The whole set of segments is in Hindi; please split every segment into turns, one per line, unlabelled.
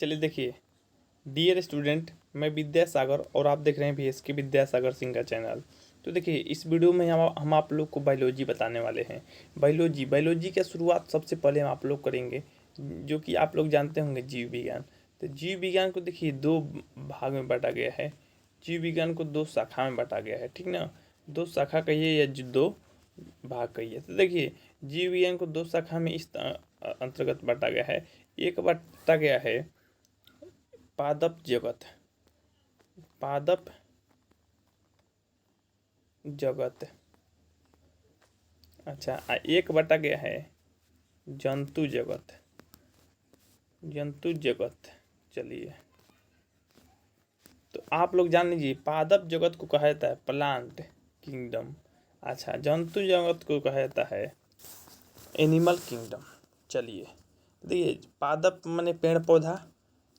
चलिए देखिए, डियर स्टूडेंट, मैं विद्यासागर और आप देख रहे हैं VSK विद्यासागर सिंह का चैनल। तो देखिए, इस वीडियो में हम आप लोग को बायोलॉजी बताने वाले हैं। बायोलॉजी की शुरुआत सबसे पहले हम आप लोग करेंगे, जो कि आप लोग जानते होंगे, जीव विज्ञान। तो जीव विज्ञान को देखिए दो भाग में बांटा गया है। जीव विज्ञान को दो शाखा में बांटा गया है, ठीक ना। दो शाखा कहिए या दो भाग कहिए। तो देखिए, जीव विज्ञान को दो शाखा में इस अंतर्गत बांटा गया है। एक बांटा गया है पादप जगत, पादप जगत। अच्छा, एक बटा गया है जंतु जगत, जंतु जगत। चलिए, तो आप लोग जान लीजिए, पादप जगत को कहा जाता है प्लांट किंगडम। अच्छा, जंतु जगत को कहा जाता है एनिमल किंगडम। चलिए देखिए, पादप माने पेड़ पौधा,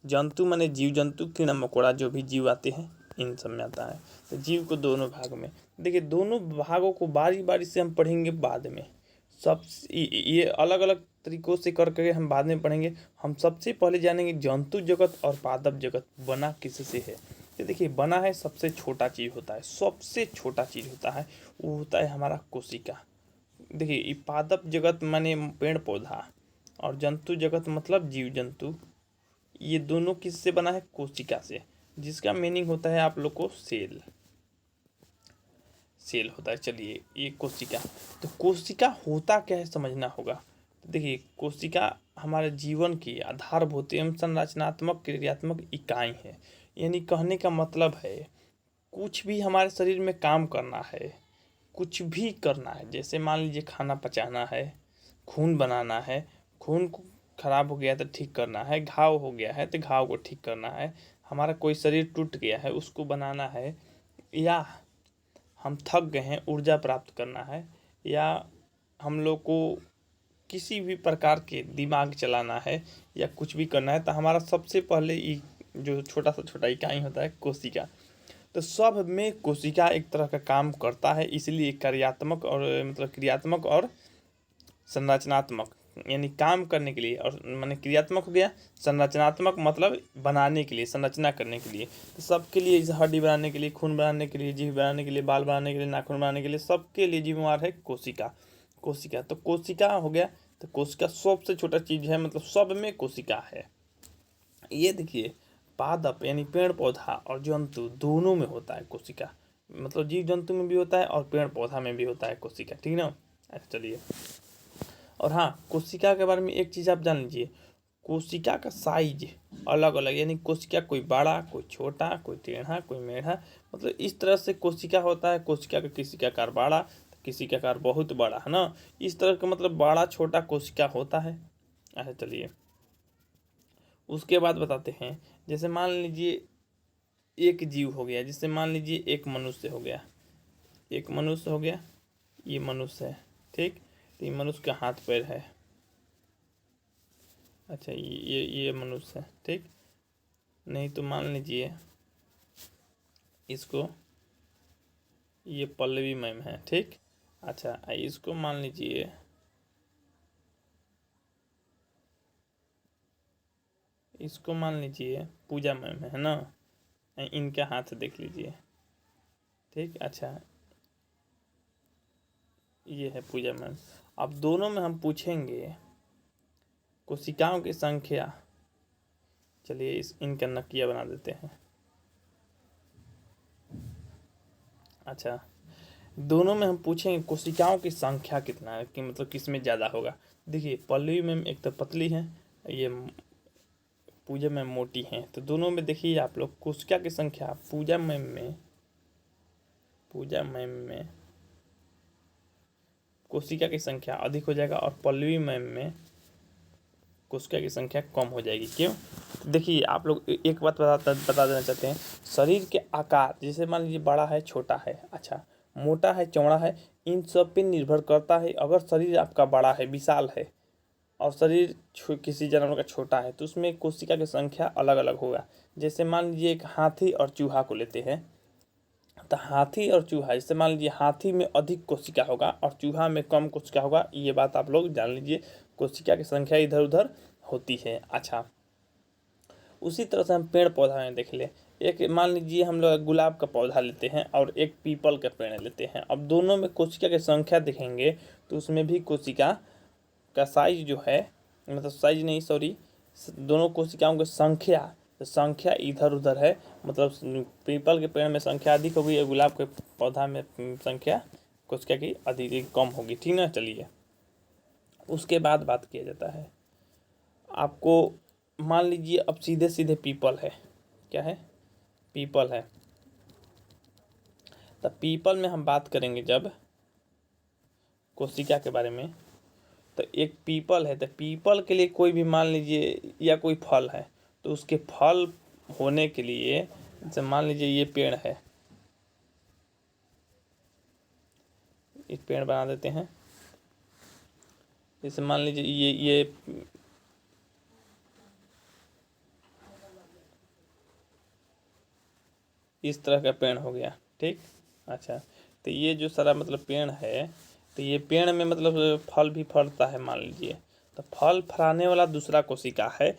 जंतु माने जीव जंतु, कीड़ा मकोड़ा जो भी जीव आते हैं इन सब में आता है। तो जीव को दोनों भाग में देखिए, दोनों भागों को बारी बारी से हम पढ़ेंगे बाद में। सब ये अलग अलग तरीकों से करके हम बाद में पढ़ेंगे। हम सबसे पहले जानेंगे जंतु जगत और पादप जगत बना किससे है। तो देखिए, बना है सबसे छोटा चीज़ होता है, सबसे छोटा चीज़ होता है वो होता है हमारा कोशिका। देखिए, ये पादप जगत माने पेड़ पौधा और जंतु जगत मतलब जीव जंतु, ये दोनों किससे बना है? कोशिका से, जिसका मीनिंग होता है आप लोग को सेल, सेल होता है। चलिए, ये कोशिका, तो कोशिका होता क्या है समझना होगा। तो देखिए, कोशिका हमारे जीवन की आधारभूत एवं संरचनात्मक क्रियात्मक इकाई है। यानी कहने का मतलब है, कुछ भी हमारे शरीर में काम करना है, कुछ भी करना है, जैसे मान लीजिए खाना पचाना है, खून बनाना है, खून को खराब हो गया तो ठीक करना है, घाव हो गया है तो घाव को ठीक करना है, हमारा कोई शरीर टूट गया है उसको बनाना है, या हम थक गए हैं ऊर्जा प्राप्त करना है, या हम लोग को किसी भी प्रकार के दिमाग चलाना है या कुछ भी करना है, तो हमारा सबसे पहले जो छोटा सा छोटा इकाई होता है कोशिका। तो सब में कोशिका एक तरह का काम करता है, इसलिए कार्यात्मक और मतलब क्रियात्मक और संरचनात्मक, यानी काम करने के लिए, और माने क्रियात्मक हो गया, संरचनात्मक मतलब बनाने के लिए, संरचना करने के लिए। तो सबके लिए, जैसे हड्डी बनाने के लिए, खून बनाने के लिए, जीभ बनाने के लिए, बाल बनाने के लिए, नाखून बनाने के लिए, सबके लिए जिम्मेवार है कोशिका। कोशिका, तो कोशिका हो गया। तो कोशिका सबसे छोटा चीज़ है, मतलब सब में कोशिका है। ये देखिए, पादप यानी पेड़ पौधा और जंतु दोनों में होता है कोशिका, मतलब जीव जंतु में भी होता है और पेड़ पौधा में भी होता है कोशिका, ठीक ना। अच्छा चलिए, और हाँ, कोशिका के बारे में एक चीज़ आप जान लीजिए, कोशिका का साइज अलग अलग, यानी कोशिका कोई बड़ा, कोई छोटा, कोई टेढ़ा, कोई मेढ़ा, मतलब इस तरह से कोशिका होता है। कोशिका का किसी का आकार बड़ा तो किसी का आकार बहुत बड़ा, है ना। इस तरह का मतलब बड़ा छोटा कोशिका होता है। अच्छा चलिए, उसके बाद बताते हैं, जैसे मान लीजिए एक जीव हो गया, जैसे मान लीजिए एक मनुष्य हो गया, एक मनुष्य हो गया, ये मनुष्य है, ठीक। तो ये मनुष्य का हाथ पैर है। अच्छा, ये मनुष्य है, ठीक। नहीं तो मान लीजिए इसको, ये पल्लवी मैम है, ठीक। अच्छा, इसको मान लीजिए इसको मान लीजिए पूजा मैम है ना। इनका हाथ देख लीजिए, ठीक। अच्छा, ये है पूजा मैम। अब दोनों में हम पूछेंगे कोशिकाओं की संख्या। चलिए, इनका नकिया बना देते हैं। अच्छा, दोनों में हम पूछेंगे कोशिकाओं की संख्या कितना है, कि मतलब किस में ज़्यादा होगा। देखिए, पल्लवी मैम एक तो पतली है, ये पूजा मैम मोटी हैं, तो दोनों में देखिए आप लोग कोशिका की संख्या पूजा मैम में कोशिका की संख्या अधिक हो जाएगा, और पल्लवी मैम में कोशिका की संख्या कम हो जाएगी। क्यों? देखिए, आप लोग एक बात बता देना चाहते हैं, शरीर के आकार, जैसे मान लीजिए बड़ा है, छोटा है, अच्छा मोटा है, चौड़ा है, इन सब पे निर्भर करता है। अगर शरीर आपका बड़ा है, विशाल है, और शरीर किसी जानवर का छोटा है, तो उसमें कोशिका की संख्या अलग अलग होगा। जैसे मान लीजिए एक हाथी और चूहा को लेते हैं, तो हाथी और चूहा, जैसे मान लीजिए हाथी में अधिक कोशिका होगा और चूहा में कम कोशिका होगा, ये बात आप लोग जान लीजिए। कोशिका की संख्या इधर उधर होती है। अच्छा, उसी तरह से हम पेड़ पौधा में देख ले, एक मान लीजिए हम लोग गुलाब का पौधा लेते हैं और एक पीपल का पेड़ लेते हैं। अब दोनों में कोशिका की संख्या देखेंगे तो उसमें भी कोशिका का साइज जो है, मतलब साइज नहीं सॉरी, दोनों कोशिकाओं की संख्या, तो संख्या इधर उधर है, मतलब पीपल के पेड़ में संख्या अधिक होगी और गुलाब के पौधा में संख्या कोशिका की अधिक कम होगी, ठीक ना। चलिए उसके बाद बात किया जाता है, आपको मान लीजिए अब सीधे सीधे पीपल है, क्या है, पीपल है। तो पीपल में हम बात करेंगे जब कोशिका के बारे में, तो एक पीपल है, तो पीपल के लिए कोई भी मान लीजिए या कोई फल है, तो उसके फल होने के लिए, जैसे मान लीजिए ये पेड़ है, एक पेड़ बना देते हैं, जैसे मान लीजिए ये इस तरह का पेड़ हो गया, ठीक। अच्छा, तो ये जो सारा मतलब पेड़ है, तो ये पेड़ में मतलब फल भी फलता है मान लीजिए, तो फल फलाने वाला दूसरा कोशिका है,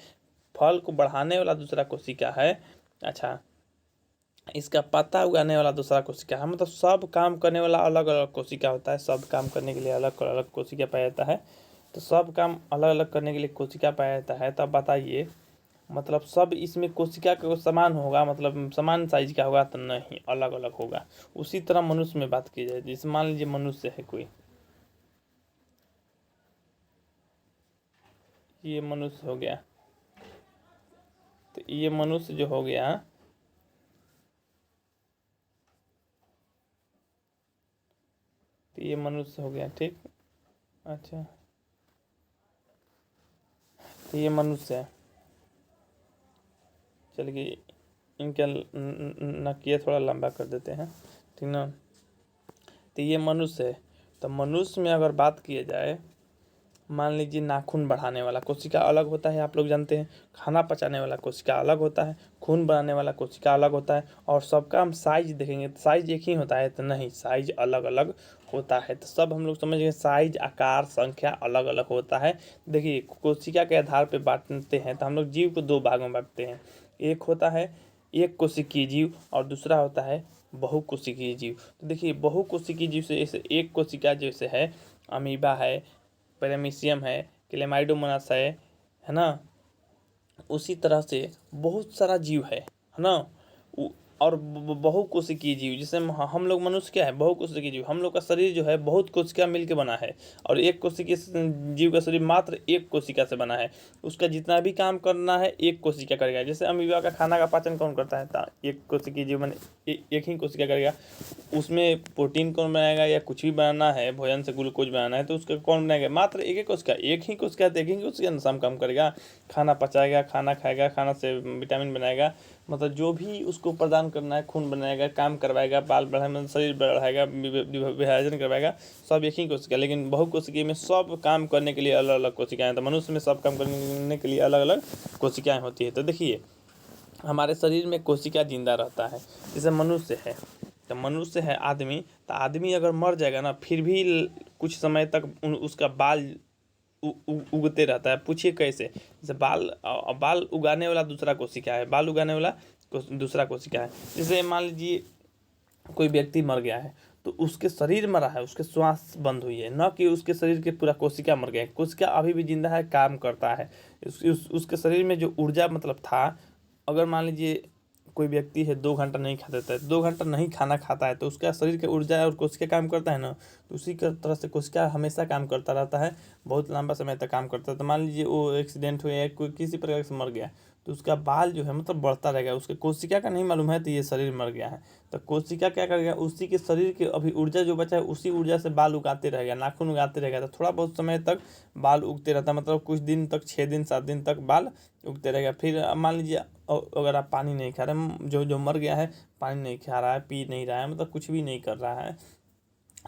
फल को बढ़ाने वाला दूसरा कोशिका है। अच्छा, इसका पत्ता उगाने वाला दूसरा कोशिका है, मतलब सब काम करने वाला अलग अलग कोशिका होता है, सब काम करने के लिए अलग अलग कोशिका पाया जाता है। तो सब काम अलग अलग करने के लिए कोशिका पाया जाता है। तब बताइए, मतलब सब इसमें कोशिका का समान होगा, मतलब समान साइज का होगा तो नहीं, अलग अलग होगा। उसी तरह मनुष्य में बात की जाए, जैसे मान लीजिए मनुष्य है कोई, ये मनुष्य हो गया, तो ये मनुष्य जो हो गया, तो ये मनुष्य हो गया, ठीक। अच्छा, तो ये मनुष्य है, चलिए इनका नकिया थोड़ा लंबा कर देते हैं, ठीक ना। तो ये मनुष्य है, तो मनुष्य में अगर बात किया जाए, मान लीजिए नाखून बढ़ाने वाला कोशिका अलग होता है, आप लोग जानते हैं, खाना पचाने वाला कोशिका अलग होता है, खून बनाने वाला कोशिका अलग होता है, और सबका हम साइज देखेंगे तो साइज एक ही होता है, तो नहीं, साइज अलग अलग होता है। तो सब हम लोग समझ गए, साइज, आकार, संख्या अलग अलग होता है। देखिए कोशिका के आधार पर बांटते हैं, तो हम लोग जीव को दो भागों में बांटते हैं, एक होता है एक कोशिकीय जीव और दूसरा होता है बहुकोशिकीय जीव। तो देखिए बहुकोशिकीय जीव से जैसे एक कोशिका जैसे है, अमीबा है, पैरामीशियम है, क्लेमाइडोमोनास है ना, उसी तरह से बहुत सारा जीव है ना। और बहुकोशिकीय जीव, जैसे हम लोग मनुष्य क्या है, बहुकोशिकीय जीव, हम लोग का शरीर जो है बहुत कोशिका मिलकर बना है, और एक कोशिकीय जीव का शरीर मात्र एक कोशिका से बना है, उसका जितना भी काम करना है एक कोशिका करेगा। जैसे अमीबा का खाना का पाचन कौन करता है, एक कोशिकीय जीव बने, एक ही कोशिका करेगा। उसमें प्रोटीन कौन बनाएगा, या कुछ भी बनाना है, भोजन से ग्लूकोज बनाना है, तो उसका कौन बनाएगा, मात्र एक ही कोशिका, एक ही कोशिका, तो एक ही कोशिका सब काम करेगा, खाना पचाएगा, खाना खाएगा, खाना से विटामिन बनाएगा, मतलब जो भी उसको प्रदान करना है, खून बनाएगा, काम करवाएगा, बाल बढ़ाएगा, मतलब शरीर बढ़ाएगा, विभाजन करवाएगा, सब एक ही कोशिका। लेकिन बहुकोशिकीय में सब काम करने के लिए अलग अलग कोशिकाएं, तो मनुष्य में सब काम करने के लिए अलग अलग कोशिकाएं होती है। तो देखिए हमारे शरीर में कोशिका जिंदा रहता है, जैसे मनुष्य है, तो मनुष्य है आदमी, तो आदमी अगर मर जाएगा ना, फिर भी कुछ समय तक उसका बाल उगते रहता है। पूछिए कैसे, जैसे बाल उगाने वाला दूसरा कोशिका है, बाल उगाने वाला दूसरा कोशिका है। जैसे मान लीजिए कोई व्यक्ति मर गया है, तो उसके शरीर मरा है, उसके श्वास बंद हुई है, न कि उसके शरीर के पूरा कोशिका मर गया है। कोशिका अभी भी जिंदा है, काम करता है। उसके शरीर में जो ऊर्जा मतलब था, अगर मान लीजिए कोई व्यक्ति है 2 घंटा नहीं खाता है, 2 घंटा नहीं खाना खाता है, तो उसका शरीर की ऊर्जा और कोशिका काम करता है ना, तो उसी का तरह से कोशिका हमेशा काम करता रहता है, बहुत लंबा समय तक काम करता है। तो मान लीजिए वो एक्सीडेंट हुआ या कोई किसी प्रकार से मर गया, तो उसका बाल जो है मतलब बढ़ता रहेगा, उसके कोशिका का नहीं मालूम है तो ये शरीर मर गया है, तो कोशिका क्या करेगा, उसी के शरीर के अभी ऊर्जा जो बचा है उसी ऊर्जा से बाल उगाते रहेगा, नाखून उगाते रहेगा, तो थोड़ा बहुत समय तक बाल उगते रहता है, मतलब कुछ दिन तक, 6 दिन 7 दिन तक बाल उगते रहेगा। फिर मान लीजिए अगर आप पानी नहीं खा रहे, जो मर गया है पानी नहीं खा रहा है, पी नहीं रहा है, मतलब कुछ भी नहीं कर रहा है,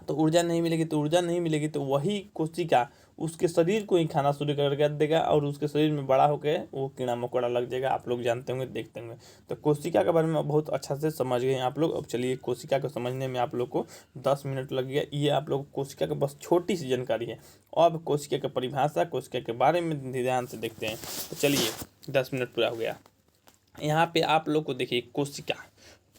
तो ऊर्जा नहीं मिलेगी, तो ऊर्जा नहीं मिलेगी तो वही कोशिका उसके शरीर को ही खाना शुरू कर देगा, और उसके शरीर में बड़ा होकर वो कीड़ा मकोड़ा लग जाएगा। आप लोग जानते होंगे, देखते होंगे। तो कोशिका के बारे में बहुत अच्छा से समझ गए आप लोग। अब चलिए, कोशिका को समझने में आप लोग को 10 मिनट लग गया, ये आप लोग कोशिका की बस छोटी सी जानकारी है। अब कोशिका की परिभाषा, कोशिका के बारे में ध्यान से देखते हैं। तो चलिए, 10 मिनट पूरा हो गया। यहाँ पे आप लोग को देखिए कोशिका,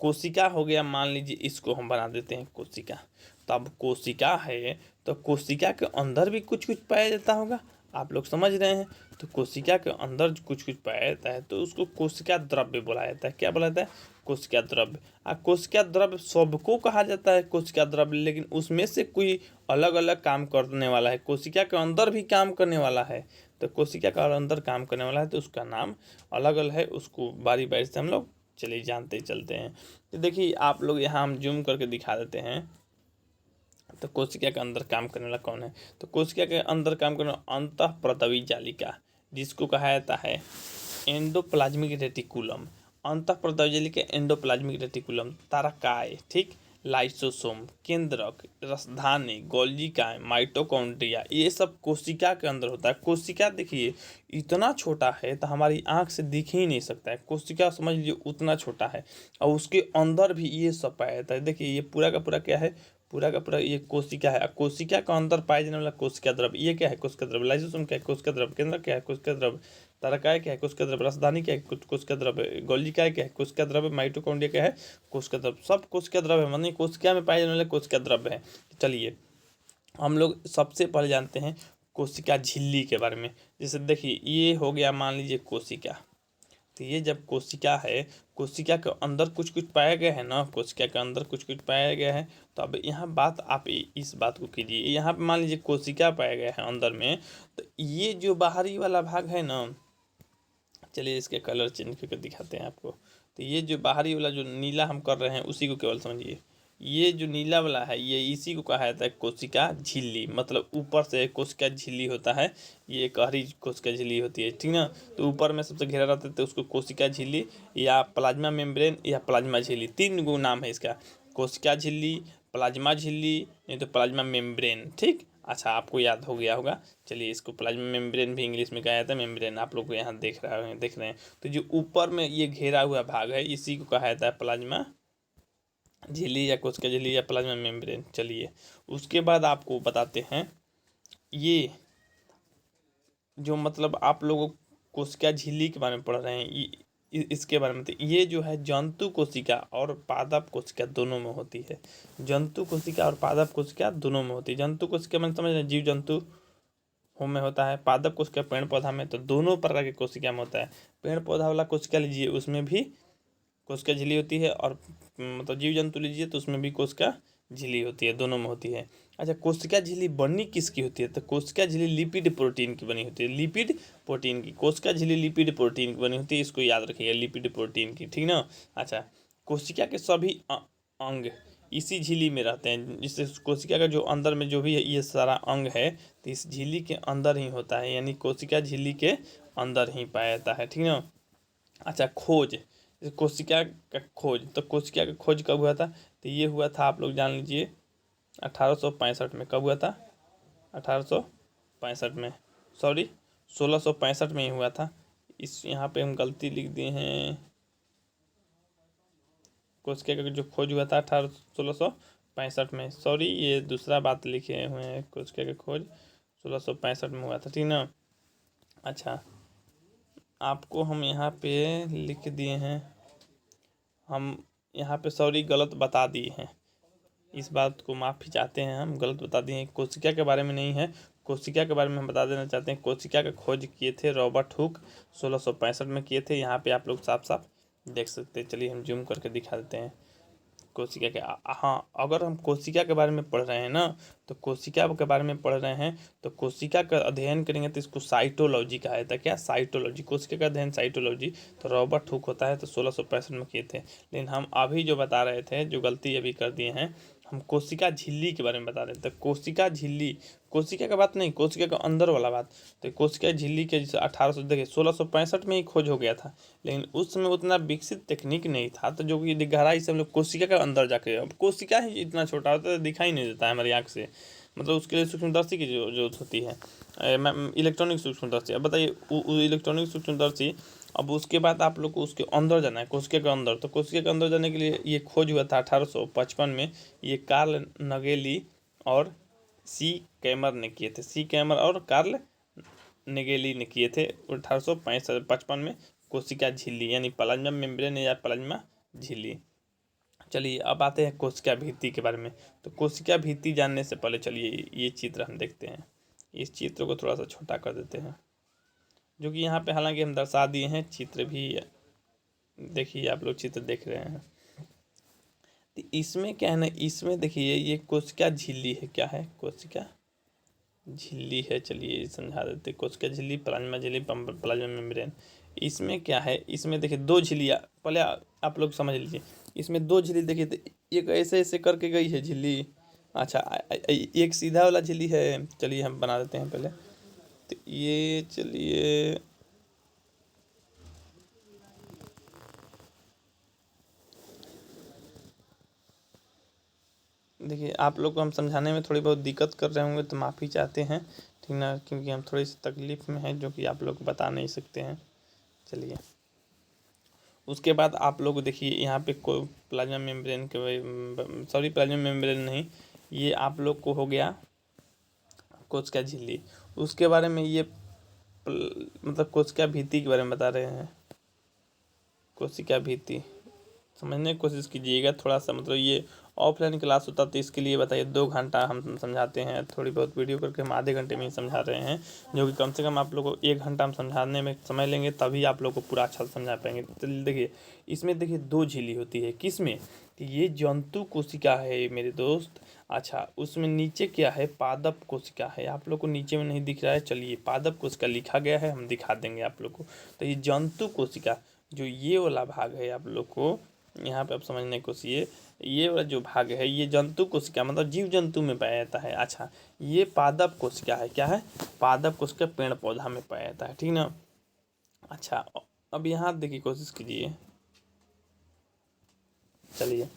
कोशिका हो गया, मान लीजिए इसको हम बना देते हैं कोशिका। तो अब कोशिका है तो कोशिका के अंदर भी कुछ कुछ पाया जाता होगा, आप लोग समझ रहे हैं। तो कोशिका के अंदर कुछ कुछ पाया जाता है तो उसको कोशिका द्रव्य बोला जाता है। क्या बोला जाता है? कोशिका द्रव्य। कोशिका द्रव्य सबको कहा जाता है कोशिका द्रव्य, लेकिन उसमें से कोई अलग अलग काम करने वाला है, कोशिका के अंदर भी काम करने वाला है। तो कोशिका का अंदर काम करने वाला है तो उसका नाम अलग अलग है, उसको बारी बारी से हम लोग चलिए जानते चलते हैं। तो देखिए आप लोग यहाँ हम जूम करके दिखा देते हैं। तो कोशिका के अंदर काम करने वाला कौन है? तो कोशिका के अंदर काम करने वाला अंतःप्रतवी जालिका, जिसको कहा जाता है एंडोप्लाज्मिक रेटिकुलम। अंतःप्रतवी जालिका, एंडोप्लाज्मिक रेटिकुलम, तारकाय, ठीक, लाइसोसोम, केंद्रक, रसधानी, गोल्जिकाएं, माइटोकॉन्ड्रिया, ये सब कोशिका के अंदर होता है। कोशिका देखिए इतना छोटा है तो हमारी आंख से दिख ही नहीं सकता है, कोशिका समझ लीजिए उतना छोटा है, और उसके अंदर भी ये सब पाया जाता है। देखिए ये पूरा का पूरा क्या है? पूरा का पूरा ये कोशिका है। कोशिका के अंदर पाए जाने वाला कोशिका द्रव्य, ये क्या है? कोशिका द्रव्य। लाइसोसोम क्या है? कोशिका द्रव्य। केंद्रक क्या है? कोशिका द्रव्य। तारकाय क्या है? कोशिका द्रव्य। रसधानी क्या है? कोशिका द्रव्य। गोल्जिकाय क्या है? कोशिका द्रव्य। माइटोकॉन्ड्रिया क्या है? कोशिका द्रव्य। सब कोशिका द्रव्य है, मतलब कोशिका में पाए जाने वाले कोशिका द्रव्य है। चलिए हम लोग सबसे पहले जानते हैं कोशिका झिल्ली के बारे में। जैसे देखिए ये हो गया मान लीजिए कोशिका। तो ये जब कोशिका है, कोशिका के अंदर कुछ कुछ पाया गया है ना, कोशिका के अंदर कुछ कुछ पाया गया है। तो अब यहाँ बात आप इस बात को कीजिए, यहाँ पे मान लीजिए कोशिका पाया गया है अंदर में, तो ये जो बाहरी वाला भाग है ना, चलिए इसके कलर चेंज करके दिखाते हैं आपको। तो ये जो बाहरी वाला जो नीला हम कर रहे हैं उसी को केवल समझिए, ये जो नीला वाला है ये इसी को कहा जाता है कोशिका झिल्ली। मतलब ऊपर से कोशिका झिल्ली होता है, ये एक हरी कोशिका झिल्ली होती है, ठीक ना। तो ऊपर में सबसे घेरा रहता है तो उसको कोशिका झिल्ली या प्लाज्मा मेम्ब्रेन या प्लाज्मा झिल्ली, तीन गो नाम है इसका, कोशिका झिल्ली, प्लाज्मा झिल्ली, नहीं तो प्लाज्मा मेम्ब्रेन, ठीक। अच्छा आपको याद हो गया होगा। चलिए इसको प्लाज्मा मेम्ब्रेन भी इंग्लिश में कहा जाता है, मेम्ब्रेन आप लोग को यहाँ देख रहे हैं। तो जो ऊपर में ये घेरा हुआ भाग है इसी को कहा जाता है प्लाज्मा झिल्ली या कोशिका झिल्ली या प्लाज्मा मेम्ब्रेन। चलिए उसके बाद आपको बताते हैं ये जो मतलब आप लोग कोशिका झिल्ली के बारे में पढ़ रहे हैं, इसके बारे में। तो ये जो है जंतु कोशिका और पादप कोशिका दोनों में होती है। जंतु कोशिका और पादप कोशिका दोनों में होती है। जंतु कोशिका मैंने समझ रहे जीव जंतु में होता है, पादप कोशिका पेड़ पौधा में, तो दोनों प्रकार के कोशिका में होता है। पेड़ पौधा वाला कोशिका लीजिए उसमें भी कोशिका झिल्ली होती है, और मतलब जीव जंतु लीजिए तो उसमें भी कोशिका झिल्ली होती है, दोनों में होती है। अच्छा कोशिका झिल्ली बनी किसकी होती है? तो कोशिका झिल्ली लिपिड प्रोटीन की बनी होती है, लिपिड प्रोटीन की। कोशिका झिल्ली लिपिड प्रोटीन की बनी होती है, इसको याद रखिएगा, लिपिड प्रोटीन की, ठीक ना। अच्छा कोशिका के सभी अंग इसी झिल्ली में रहते हैं, जिससे कोशिका का जो अंदर में जो भी है ये सारा अंग है तो इस झिल्ली के अंदर ही होता है, यानी कोशिका झिल्ली के अंदर ही पाया जाता है, ठीक ना। अच्छा खोज, कोशिका का खोज, तो कोशिका का खोज कब हुआ था? तो ये हुआ था आप लोग जान लीजिए 1865 में। कब हुआ था? 1865 में, सॉरी 1665 में ही हुआ था। इस यहाँ पे हम गलती लिख दिए हैं, कोशिका का जो खोज हुआ था 1665 में, सॉरी ये दूसरा बात लिखे हुए हैं, कोशिका का खोज 1665 में हुआ था, ठीक ना। अच्छा आपको हम यहाँ पे लिख दिए हैं, हम यहाँ पे सॉरी गलत बता दिए हैं, इस बात को माफ़ी चाहते हैं, हम गलत बता दिए हैं, कोशिका के बारे में नहीं है। कोशिका के बारे में हम बता देना चाहते हैं, कोशिका का खोज किए थे रॉबर्ट हुक 1665 में किए थे। यहाँ पे आप लोग साफ साफ देख सकते हैं। चलिए हम जूम करके दिखा देते हैं कोशिका के। हाँ अगर हम कोशिका के बारे में पढ़ रहे हैं ना, तो कोशिका के बारे में पढ़ रहे हैं तो कोशिका का अध्ययन करेंगे तो इसको साइटोलॉजी कहा जाता है। क्या? साइटोलॉजी, कोशिका का अध्ययन साइटोलॉजी। तो रॉबर्ट हुक होता है तो 1665 में किए थे। लेकिन हम अभी जो बता रहे थे, जो गलती अभी कर दिए हैं, हम कोशिका झिल्ली के बारे में बता रहे थे। कोशिका झिल्ली, कोशिका का बात नहीं, कोशिका का अंदर वाला बात। तो कोशिका झिल्ली के जैसे 1800 देखिए 1665 में ही खोज हो गया था, लेकिन उस समय उतना विकसित तकनीक नहीं था, तो जो कि गहराई से हम लोग कोशिका का अंदर जाके, अब कोशिका ही इतना छोटा होता है दिखाई नहीं देता है हमारी आँख से, मतलब उसके लिए सूक्ष्मदर्शी की जो जरूरत होती है, इलेक्ट्रॉनिक सूक्ष्मदर्शी। अब बताइए इलेक्ट्रॉनिक सूक्ष्मदर्शी, अब उसके बाद आप लोग को उसके अंदर जाना है, कोशिका के अंदर। तो कोशिका के अंदर जाने के लिए ये खोज हुआ था 1855 में, ये कार्ल नगेली और सी कैमर ने किए थे, सी कैमर और कार्ल नेगेली ने किए थे 1855 में कोशिका झिल्ली यानी प्लाज्मा मेम्ब्रेन या प्लाज्मा झिल्ली। चलिए अब आते हैं कोशिका भित्ति के बारे में। तो कोशिका भित्ति जानने से पहले चलिए ये चित्र हम देखते हैं। इस चित्र को थोड़ा सा छोटा कर देते हैं, जो कि यहाँ पे हालांकि हम दर्शा दिए हैं, चित्र भी देखिए, आप लोग चित्र देख रहे हैं। तो इसमें क्या है ना, इसमें देखिए ये कोशिका झिल्ली है। क्या है? कोशिका झिल्ली है। चलिए समझा देते। कोशिका झिल्ली, प्लाज्मा झिल्ली, प्लाज्मा मेम्ब्रेन। इसमें क्या है, इसमें देखिए दो झिल्लियाँ, पहले आप लोग समझ लीजिए। इसमें दो झिल्ली देखिए, तो एक ऐसे ऐसे करके गई है झिल्ली। अच्छा, एक सीधा वाला झिल्ली है। चलिए हम बना देते हैं पहले। तो ये चलिए देखिए, आप लोग को हम समझाने में थोड़ी बहुत दिक्कत कर रहे होंगे तो माफ़ी चाहते हैं, ठीक ना, क्योंकि हम थोड़ी सी तकलीफ़ में हैं जो कि आप लोग बता नहीं सकते हैं। चलिए उसके बाद आप लोग देखिए यहाँ पे को प्लाज्मा मेम्ब्रेन के, सॉरी प्लाज्मा मेम्ब्रेन नहीं, ये आप लोग को हो गया कोशिका झिल्ली। उसके बारे में ये मतलब कोशिका भित्ति के बारे में बता रहे हैं। कोशिका भित्ति समझने की कोशिश कीजिएगा थोड़ा सा, मतलब ये ऑफलाइन क्लास होता तो इसके लिए बताइए 2 घंटा हम समझाते हैं, थोड़ी बहुत वीडियो करके हम आधे घंटे में ही समझा रहे हैं, जो कि कम से कम आप लोग को 1 घंटा हम समझाने में समय लेंगे, तभी आप लोग को पूरा अच्छा समझा पाएंगे। तो देखिए इसमें देखिए दो झिल्ली होती है। किस में? तो ये जंतु कोशिका है मेरे दोस्त। अच्छा, उसमें नीचे क्या है? पादप कोशिका है। आप लोग को नीचे में नहीं दिख रहा है, चलिए पादप कोशिका लिखा गया है, हम दिखा देंगे आप लोग को। तो ये जंतु कोशिका, जो ये वाला भाग है आप लोग को यहाँ पे आप समझने की कोशिश, ये वाला जो भाग है ये जंतु कोशिका मतलब जीव जंतु में पाया जाता है। अच्छा, ये पादप कोशिका है। क्या है? पादप कोशिका पेड़ पौधा में पाया जाता है, ठीक ना। अच्छा, अब यहाँ देखिए कोशिश कीजिए। चलिए,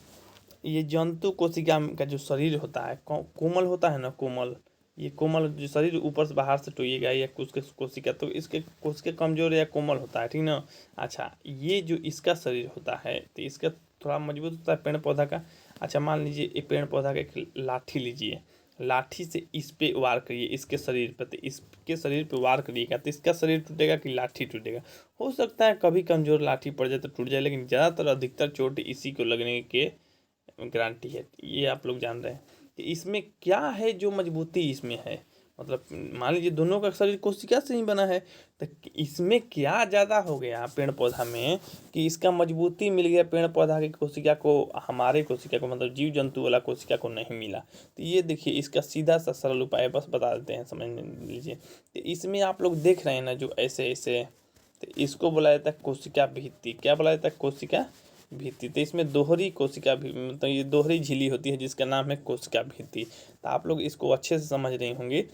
ये जंतु कोशिका का जो शरीर होता है कोमल होता है ना, कोमल, ये कोमल जो शरीर ऊपर से बाहर से टोइएगा या कुछ के कोशिका, तो इसके कोशिका कमजोर या कोमल होता है, ठीक ना। अच्छा, ये जो इसका शरीर होता है तो इसका थोड़ा मजबूत होता है पेड़ पौधा का। अच्छा, मान लीजिए एक पेड़ पौधा का एक लाठी लीजिए, लाठी से इस पे वार करिए, इसके शरीर पर, तो इसके शरीर पे वार करिएगा तो इसका शरीर टूटेगा कि लाठी टूटेगा? हो सकता है कभी कमजोर लाठी पड़ जाए तो टूट जाए, लेकिन ज़्यादातर अधिकतर चोट इसी को लगने के गारंटी है। ये आप लोग जान रहे हैं कि इसमें क्या है जो मजबूती इसमें है। मतलब मान लीजिए दोनों का शरीर कोशिका से ही बना है, तो इसमें क्या ज़्यादा हो गया पेड़ पौधा में कि इसका मजबूती मिल गया पेड़ पौधा की कोशिका को, हमारे कोशिका को मतलब जीव जंतु वाला कोशिका को नहीं मिला। तो ये देखिए इसका सीधा सा सरल उपाय बस बता देते हैं, समझ लीजिए। तो इसमें आप लोग देख रहे हैं ना जो ऐसे ऐसे, तो इसको बोला जाता है कोशिका भित्ति। क्या बोला जाता है? कोशिका भित्ति। तो इसमें दोहरी कोशिका भी मतलब ये दोहरी झिल्ली होती है जिसका नाम है कोशिका भित्ति। तो आप लोग इसको अच्छे से समझ रहे होंगे।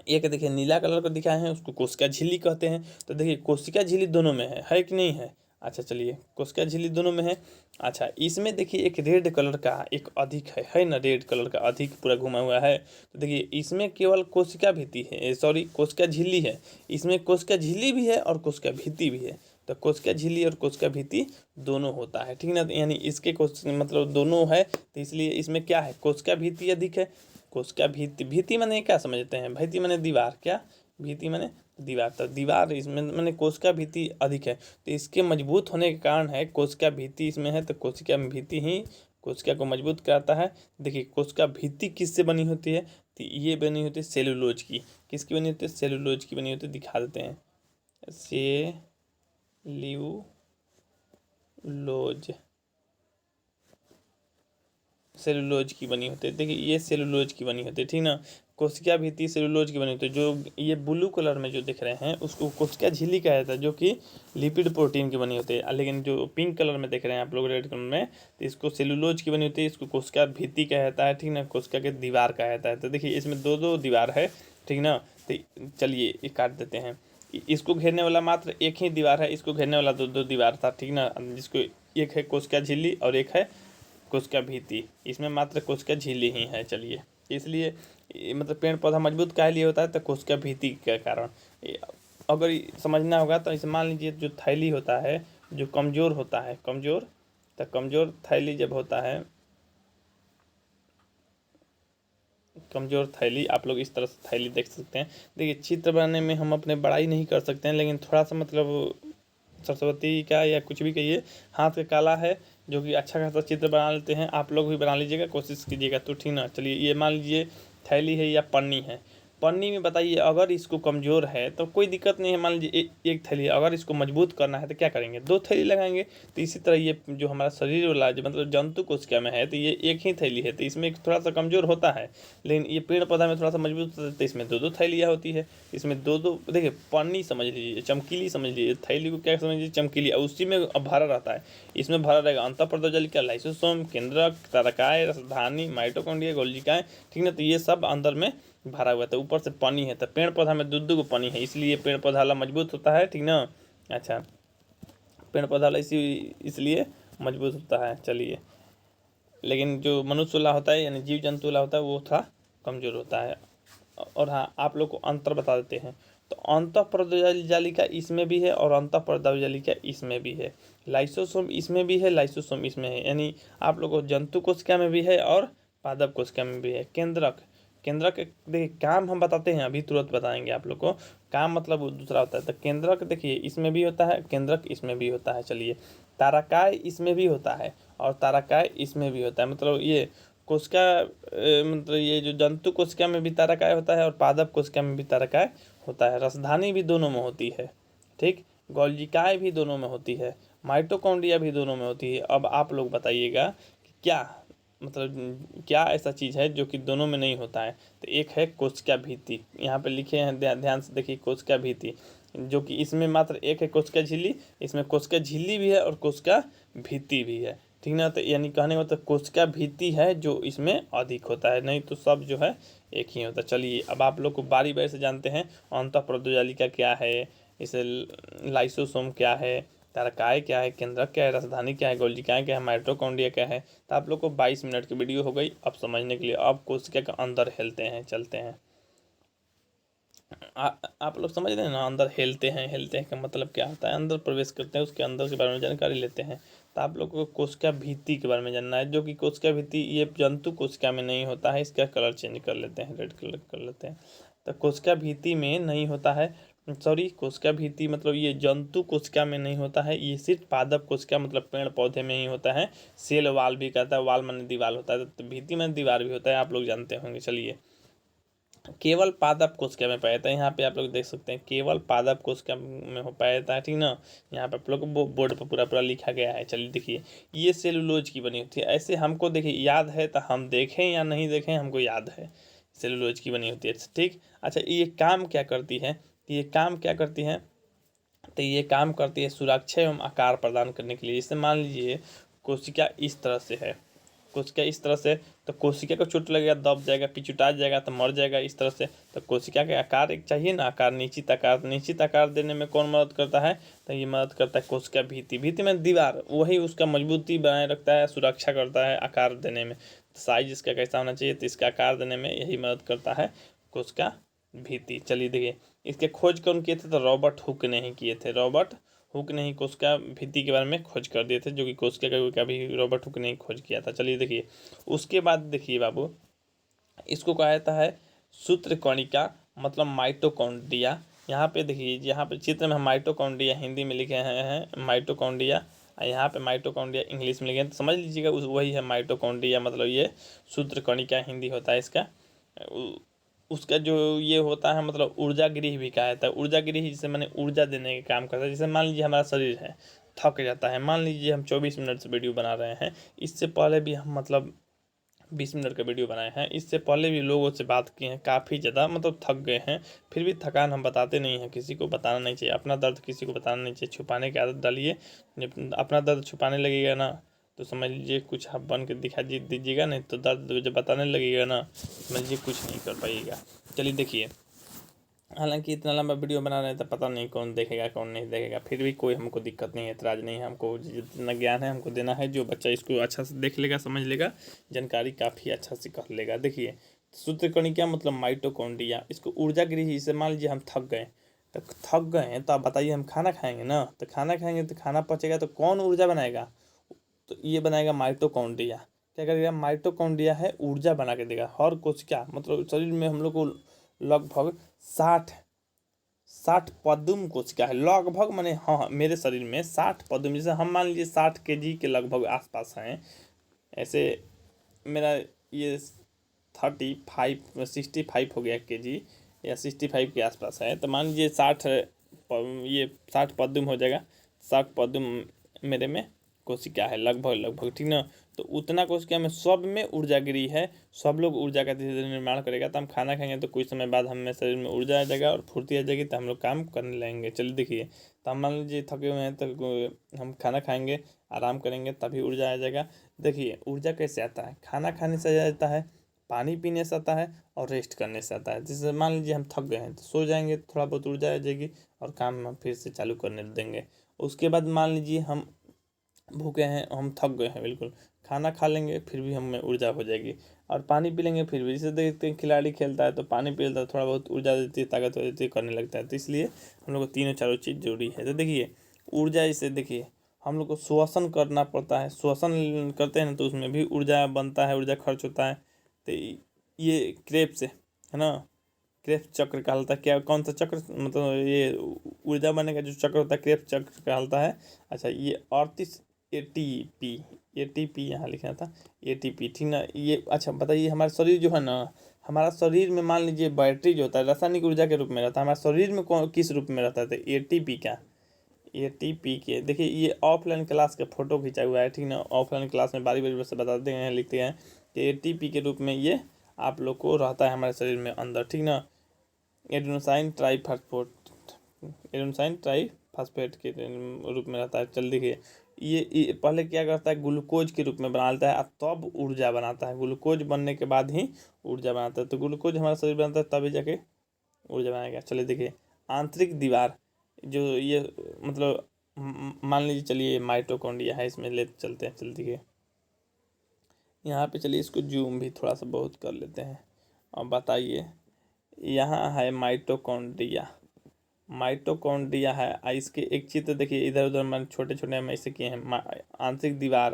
एक देखिए नीला कलर का दिखाए हैं, उसको कोशिका झिल्ली कहते हैं। तो देखिए कोशिका झिल्ली दोनों में है कि नहीं है? अच्छा चलिए, कोशिका झिल्ली दोनों में है। अच्छा, इसमें देखिए एक रेड कलर का एक अधिक है ना, रेड कलर का अधिक पूरा घुमा हुआ है। तो देखिए इसमें केवल कोशिका भित्ति है, सॉरी कोशिका झिल्ली है। इसमें कोशिका झिल्ली भी है और कोशिका भित्ति भी है। तो कोशिका झिल्ली और कोशिका भित्ति दोनों होता है, ठीक ना। यानी इसके मतलब दोनों है, तो इसलिए इसमें क्या है? कोशिका भित्ति अधिक है। कोशिका भित्ति, भित्ति माने क्या समझते हैं? भित्ति माने दीवार। क्या? भित्ति माने दीवार। तो दीवार इसमें माने कोशिका भित्ति अधिक है, तो इसके मजबूत होने के कारण है कोशिका भित्ति इसमें है, तो कोशिका भित्ति ही कोशिका को मजबूत कराता है। देखिए कोशिका भित्ति किससे बनी होती है? तो ये बनी होती है सेलुलोज की। किसकी बनी होती है? सेलुलोज की बनी होती है। दिखा देते हैं, सेल्यूलोज, सेलुलोज की बनी होती है। देखिए ये सेलुलोज की बनी होती है, ठीक ना। कोशिका भित्ति सेलुलोज की बनी होती है। जो ये ब्लू कलर में जो दिख रहे हैं उसको कोशिका झिल्ली कहा जाता है, जो कि लिपिड प्रोटीन की बनी होती है। लेकिन जो पिंक कलर में देख रहे हैं आप लोग, रेड कलर में, तो इसको सेलुलोज की बनी होती है, इसको कोशिका भित्ति कहा जाता है, ठीक ना। कोशिका के दीवार कहा जाता है। तो देखिए इसमें दो दो दीवार है, ठीक ना। तो चलिए ये काट देते हैं। इसको घेरने वाला मात्र एक ही दीवार है, इसको घेरने वाला दो दो दीवार था, ठीक ना। जिसको एक है कोशिका झिल्ली और एक है कोशिका भित्ति। इसमें मात्र कोशिका झिल्ली ही है। चलिए, इसलिए मतलब पेड़ पौधा मजबूत काहे लिए होता है? तो कोशिका भित्ति के कारण। अगर समझना होगा तो इसे मान लीजिए जो थैली होता है जो कमज़ोर होता है, कमज़ोर, तो कमज़ोर थैली जब होता है, कमज़ोर थैली, आप लोग इस तरह से थैली देख सकते हैं। देखिए चित्र बनाने में हम अपने बड़ाई नहीं कर सकते हैं, लेकिन थोड़ा सा मतलब सरस्वती का या कुछ भी कहिए, हाथ का काला है, जो कि अच्छा खासा चित्र बना लेते हैं। आप लोग भी बना लीजिएगा, कोशिश कीजिएगा तो ठीक ना। चलिए ये मान लीजिए थैली है या पन्नी है। पन्नी में बताइए अगर इसको कमज़ोर है तो कोई दिक्कत नहीं है, मान लीजिए एक थैली, अगर इसको मजबूत करना है तो क्या करेंगे, 2 थैली लगाएंगे। तो इसी तरह ये जो हमारा शरीर वाला जो मतलब जंतु कोशिका में है, तो ये एक ही थैली है, तो इसमें थोड़ा सा कमज़ोर होता है, लेकिन ये पेड़ पौधा में थोड़ा सा मजबूत होता है, तो इसमें 2-2 थैलियाँ होती है। इसमें 2-2 देखिए, पन्नी समझ लीजिए, चमकीली समझ लीजिए, थैली को क्या समझ लीजिए, चमकीली, और उसी में भरा रहता है। इसमें भरा रहेगा अंतःपर्दोजलिका, लाइसोसोम, केंद्रक, तारकाएँ, रसधानी, माइटोकॉन्ड्रिया, गोल्जिकाएँ, ठीक ना। तो ये सब अंदर में भरा हुआ है, तो ऊपर से पानी है, तो पेड़ पौधा में 2-2 को पानी है, इसलिए पेड़ पौधा वाला मजबूत होता है, ठीक ना। अच्छा, पेड़ पौधा वाला इसलिए मजबूत होता है। चलिए, लेकिन जो मनुष्य वाला होता है यानी जीव जंतु वाला होता है वो थोड़ा कमज़ोर होता है। और हाँ, आप लोग को अंतर बता देते हैं। तो अंतःपर्दोजालिका इसमें भी है और अंतःपर्दोजालिका इसमें भी है। लाइसोसोम इसमें भी है, लाइसोसोम इसमें है, यानी आप लोग को जंतु कोशिका में भी है और पादप कोशिका में भी है। केंद्रक, केंद्रक देखिए काम हम बताते हैं, अभी तुरंत बताएंगे आप लोग को। काम मतलब वो दूसरा होता है। तो केंद्रक देखिए इसमें भी होता है, केंद्रक इसमें भी होता है। चलिए, तारकाय इसमें भी होता है और तारकाय इसमें भी होता है। मतलब ये कोशिका मतलब ये जो जंतु कोशिका में भी तारकाय होता है और पादप कोशिका में भी तारकाय होता है। रसधानी भी दोनों में होती है, ठीक। गोल्जिकाएँ भी दोनों में होती है, माइटोकॉन्ड्रिया भी दोनों में होती है। अब आप लोग बताइएगा कि क्या मतलब क्या ऐसा चीज़ है जो कि दोनों में नहीं होता है। तो एक है कोशिका भित्ति, यहाँ पे लिखे हैं, ध्यान से देखिए, कोशिका भित्ति, जो कि इसमें मात्र एक है कोशिका झिल्ली, इसमें कोशिका झिल्ली भी है और कोशिका भित्ति भी है, ठीक ना। तो यानी कहने का मतलब कोशिका भित्ति है जो इसमें अधिक होता है, नहीं तो सब जो है एक ही होता है। चलिए, अब आप लोग को बारी बारी से जानते हैं अंतःपर्दोजालिका क्या है, इसे लाइसोसोम क्या है, तारकाय क्या है, केंद्रक क्या है, रसधानी क्या है, गोल्जिकाएँ क्या है, माइटोकॉन्ड्रिया क्या है। तो आप लोग को 22 मिनट की वीडियो हो गई अब समझने के लिए। अब कोशिका का अंदर हेलते हैं, चलते हैं। आप लोग समझ रहे हैं ना, अंदर हेलते हैं, हेलते हैं का मतलब क्या होता है, अंदर प्रवेश करते हैं, उसके अंदर के बारे में जानकारी लेते हैं। तो आप लोग को कोशिका भित्ति के बारे में जानना है, जो कि कोशिका भित्ति ये जंतु कोशिका में नहीं होता है। इसका कलर चेंज कर लेते हैं, रेड कलर कर लेते हैं। तो कोशिका भित्ति में नहीं होता है, सॉरी, कोशिका भित्ति मतलब ये जंतु कोशिका में नहीं होता है, ये सिर्फ पादप कोशिका मतलब पेड़ पौधे में ही होता है। सेल वाल भी कहता है, वाल माने दीवार होता है, तो भित्ति में दीवार भी होता है, आप लोग जानते होंगे। चलिए, केवल पादप कोशिका में पाया जाता है, यहाँ पे आप लोग देख सकते हैं केवल पादप कोशिका में हो पाया जाता है, ठीक ना। यहाँ पे आप लोग को बोर्ड पर पूरा पूरा लिखा गया है। चलिए देखिए, ये सेलुलोज की बनी होती है। ऐसे हमको देखिए याद है, तो हम देखें या नहीं देखें हमको याद है, सेलुलोज की बनी होती है, ठीक। अच्छा, ये काम क्या करती है, ये काम क्या करती है, तो ये काम करती है सुरक्षा एवं आकार प्रदान करने के लिए। जैसे मान लीजिए कोशिका इस तरह से है, कोशिका इस तरह से, तो कोशिका को चोट लगेगा, दब जाएगा, पिछुटा जाएगा, तो मर जाएगा इस तरह से। तो कोशिका के आकार एक चाहिए ना, आकार, निश्चित आकार। निश्चित आकार देने में कौन मदद करता है, तो ये मदद करता है कोशिका भित्ति। भित्ति में दीवार, वही उसका मजबूती बनाए रखता है, सुरक्षा करता है आकार देने में। साइज इसका कैसा होना चाहिए, तो इसका आकार देने में यही मदद करता है कोशिका भित्ति। चलिए देखिए, इसके खोज कौन किए थे, तो रॉबर्ट हुक ने ही किए थे। रॉबर्ट हुक ने ही कोशिका भित्ति के बारे में खोज कर दिए थे, जो कि कोशिका का भी रॉबर्ट हुक ने ही खोज किया था। चलिए देखिए, उसके बाद देखिए बाबू, इसको कहा जाता है सूत्रकणिका मतलब माइटोकॉन्ड्रिया। यहाँ पे देखिए, यहाँ पे चित्र में हम माइटोकॉन्ड्रिया हिंदी में लिखे हैं माइटोकॉन्ड्रिया, यहाँ पे माइटोकॉन्ड्रिया इंग्लिश में लिखे हैं, तो समझ लीजिएगा वही है माइटोकॉन्ड्रिया, मतलब ये सूत्रकणिका हिंदी होता है इसका। उसका जो ये होता है मतलब ऊर्जा गृह भी कहा जाता है। ऊर्जा गृह जिसे मैंने ऊर्जा देने का काम करता है। जैसे मान लीजिए हमारा शरीर है, थक जाता है, मान लीजिए हम 24 मिनट से वीडियो बना रहे हैं, इससे पहले भी हम मतलब 20 मिनट का वीडियो बनाए हैं, इससे पहले भी लोगों से बात की हैं, काफ़ी ज़्यादा मतलब थक गए हैं, फिर भी थकान हम बताते नहीं हैं, किसी को बताना नहीं चाहिए, अपना दर्द किसी को बताना नहीं चाहिए, छुपाने की आदत डालिए। जब अपना दर्द छुपाने लगेगा ना, तो समझ लीजिए कुछ आप बन के दिखा दीजिएगा, नहीं तो दर्द जब बताने लगेगा ना, समझ लीजिए कुछ नहीं कर पाइएगा। चलिए देखिए, हालांकि इतना लंबा वीडियो बना रहे हैं तो पता नहीं कौन देखेगा कौन नहीं देखेगा, फिर भी कोई हमको दिक्कत नहीं है, एतराज़ नहीं है। हमको जितना ज्ञान है हमको देना है, जो बच्चा इसको अच्छा से देख लेगा, समझ लेगा, जानकारी काफ़ी अच्छा से कर लेगा। देखिए, सूत्रकणिका मतलब माइटोकॉन्ड्रिया, इसको ऊर्जा गृह। जैसे मान लीजिए हम थक गए, तो थक गए हैं तो आप बताइए हम खाना खाएंगे ना, तो खाना खाएंगे तो खाना पचेगा, तो कौन ऊर्जा बनाएगा, तो ये बनाएगा माइटोकॉन्ड्रिया। क्या करेगा, माइटोकॉन्ड्रिया है ऊर्जा बना के देगा। हर कोशिका मतलब शरीर में हम लोग को लगभग 60 60 पद्म कोशिका है लगभग, माने हाँ मेरे शरीर में 60 पद्म, जैसे हम मान लीजिए 60 kg के लगभग आसपास हैं, ऐसे मेरा ये 65 हो गया kg, या 65 के आसपास है, तो मान लीजिए 60 ये 60 पद्म हो जाएगा। 60 पद्म मेरे में कोशिका है लगभग, ठीक ना। तो उतना कोशिका में सब में ऊर्जागिरी है, सब लोग ऊर्जा का धीरे धीरे निर्माण करेगा। तो हम खाना खाएंगे तो कुछ समय बाद हमें शरीर में ऊर्जा आ जाएगा और फुर्ती आ जाएगी, तो हम लोग काम करने लगेंगे। चलिए देखिए, तो हम मान लीजिए थके हुए हैं तो हम खाना खाएंगे, आराम करेंगे, तभी ऊर्जा आ जाएगा। देखिए ऊर्जा कैसे आता है, खाना खाने से आ जाता है, पानी पीने से आता है, और रेस्ट करने से आता है। जैसे मान लीजिए हम थक गए हैं तो सो जाएंगे, थोड़ा बहुत ऊर्जा आ जाएगी और काम हम फिर से चालू करने देंगे। उसके बाद मान लीजिए हम भूखे हैं, हम थक गए हैं बिल्कुल, खाना खा लेंगे फिर भी हमें ऊर्जा हो जाएगी, और पानी पी लेंगे फिर भी। जैसे देखते हैं खिलाड़ी खेलता है तो पानी पी लेता है, थोड़ा बहुत ऊर्जा देती है, ताकत हो जाती है, करने लगता है। तो इसलिए हम लोग को तीनों चारों चीज़ जरूरी है। तो देखिए ऊर्जा, इसे देखिए हम लोग को श्वसन करना पड़ता है, श्वसन करते हैं तो उसमें भी ऊर्जा बनता है, ऊर्जा खर्च होता है। तो ये क्रेब्स है ना, क्रेब्स चक्र कहलाता है। क्या, कौन सा चक्र, मतलब ये ऊर्जा बनने का जो चक्र होता है क्रेब्स चक्र कहलाता है। अच्छा, ये 38 ATP, ATP यहाँ लिखना था, ATP, ठीक ना। ये अच्छा बताइए, हमारा शरीर जो है ना, हमारा शरीर में मान लीजिए बैटरी जो होता है रासायनिक ऊर्जा के रूप में रहता है, हमारे शरीर में कौन किस रूप में रहता है, तो ATP का, ATP के। देखिए ये ऑफलाइन क्लास का फोटो खींचा हुआ है, ठीक ना। ऑफलाइन क्लास में बारी बारी से बताते हैं, लिखते हैं कि ATP के रूप में ये आप लोग को रहता है हमारे शरीर में अंदर, ठीक ना। एडेनोसाइन ट्राईफास्फेट के रूप में रहता है। चल देखिए, ये पहले क्या करता है, ग्लूकोज के रूप में बना लेता है, तब ऊर्जा बनाता है। ग्लूकोज बनने के बाद ही ऊर्जा बनाता है। तो ग्लूकोज हमारा शरीर बनाता है तभी जाके ऊर्जा बनाएगा। चलिए देखिए, आंतरिक दीवार जो ये मतलब मान लीजिए, चलिए माइटोकॉन्ड्रिया है, इसमें ले चलते हैं। चल देखिए यहाँ पे, चलिए इसको जूम भी थोड़ा सा बहुत कर लेते हैं और बताइए। यहाँ है माइटोकॉन्ड्रिया, माइटोकॉन्ड्रिया है। इसके एक चित्र देखिए, इधर उधर मैंने छोटे छोटे में ऐसे किए हैं। आंतरिक दीवार,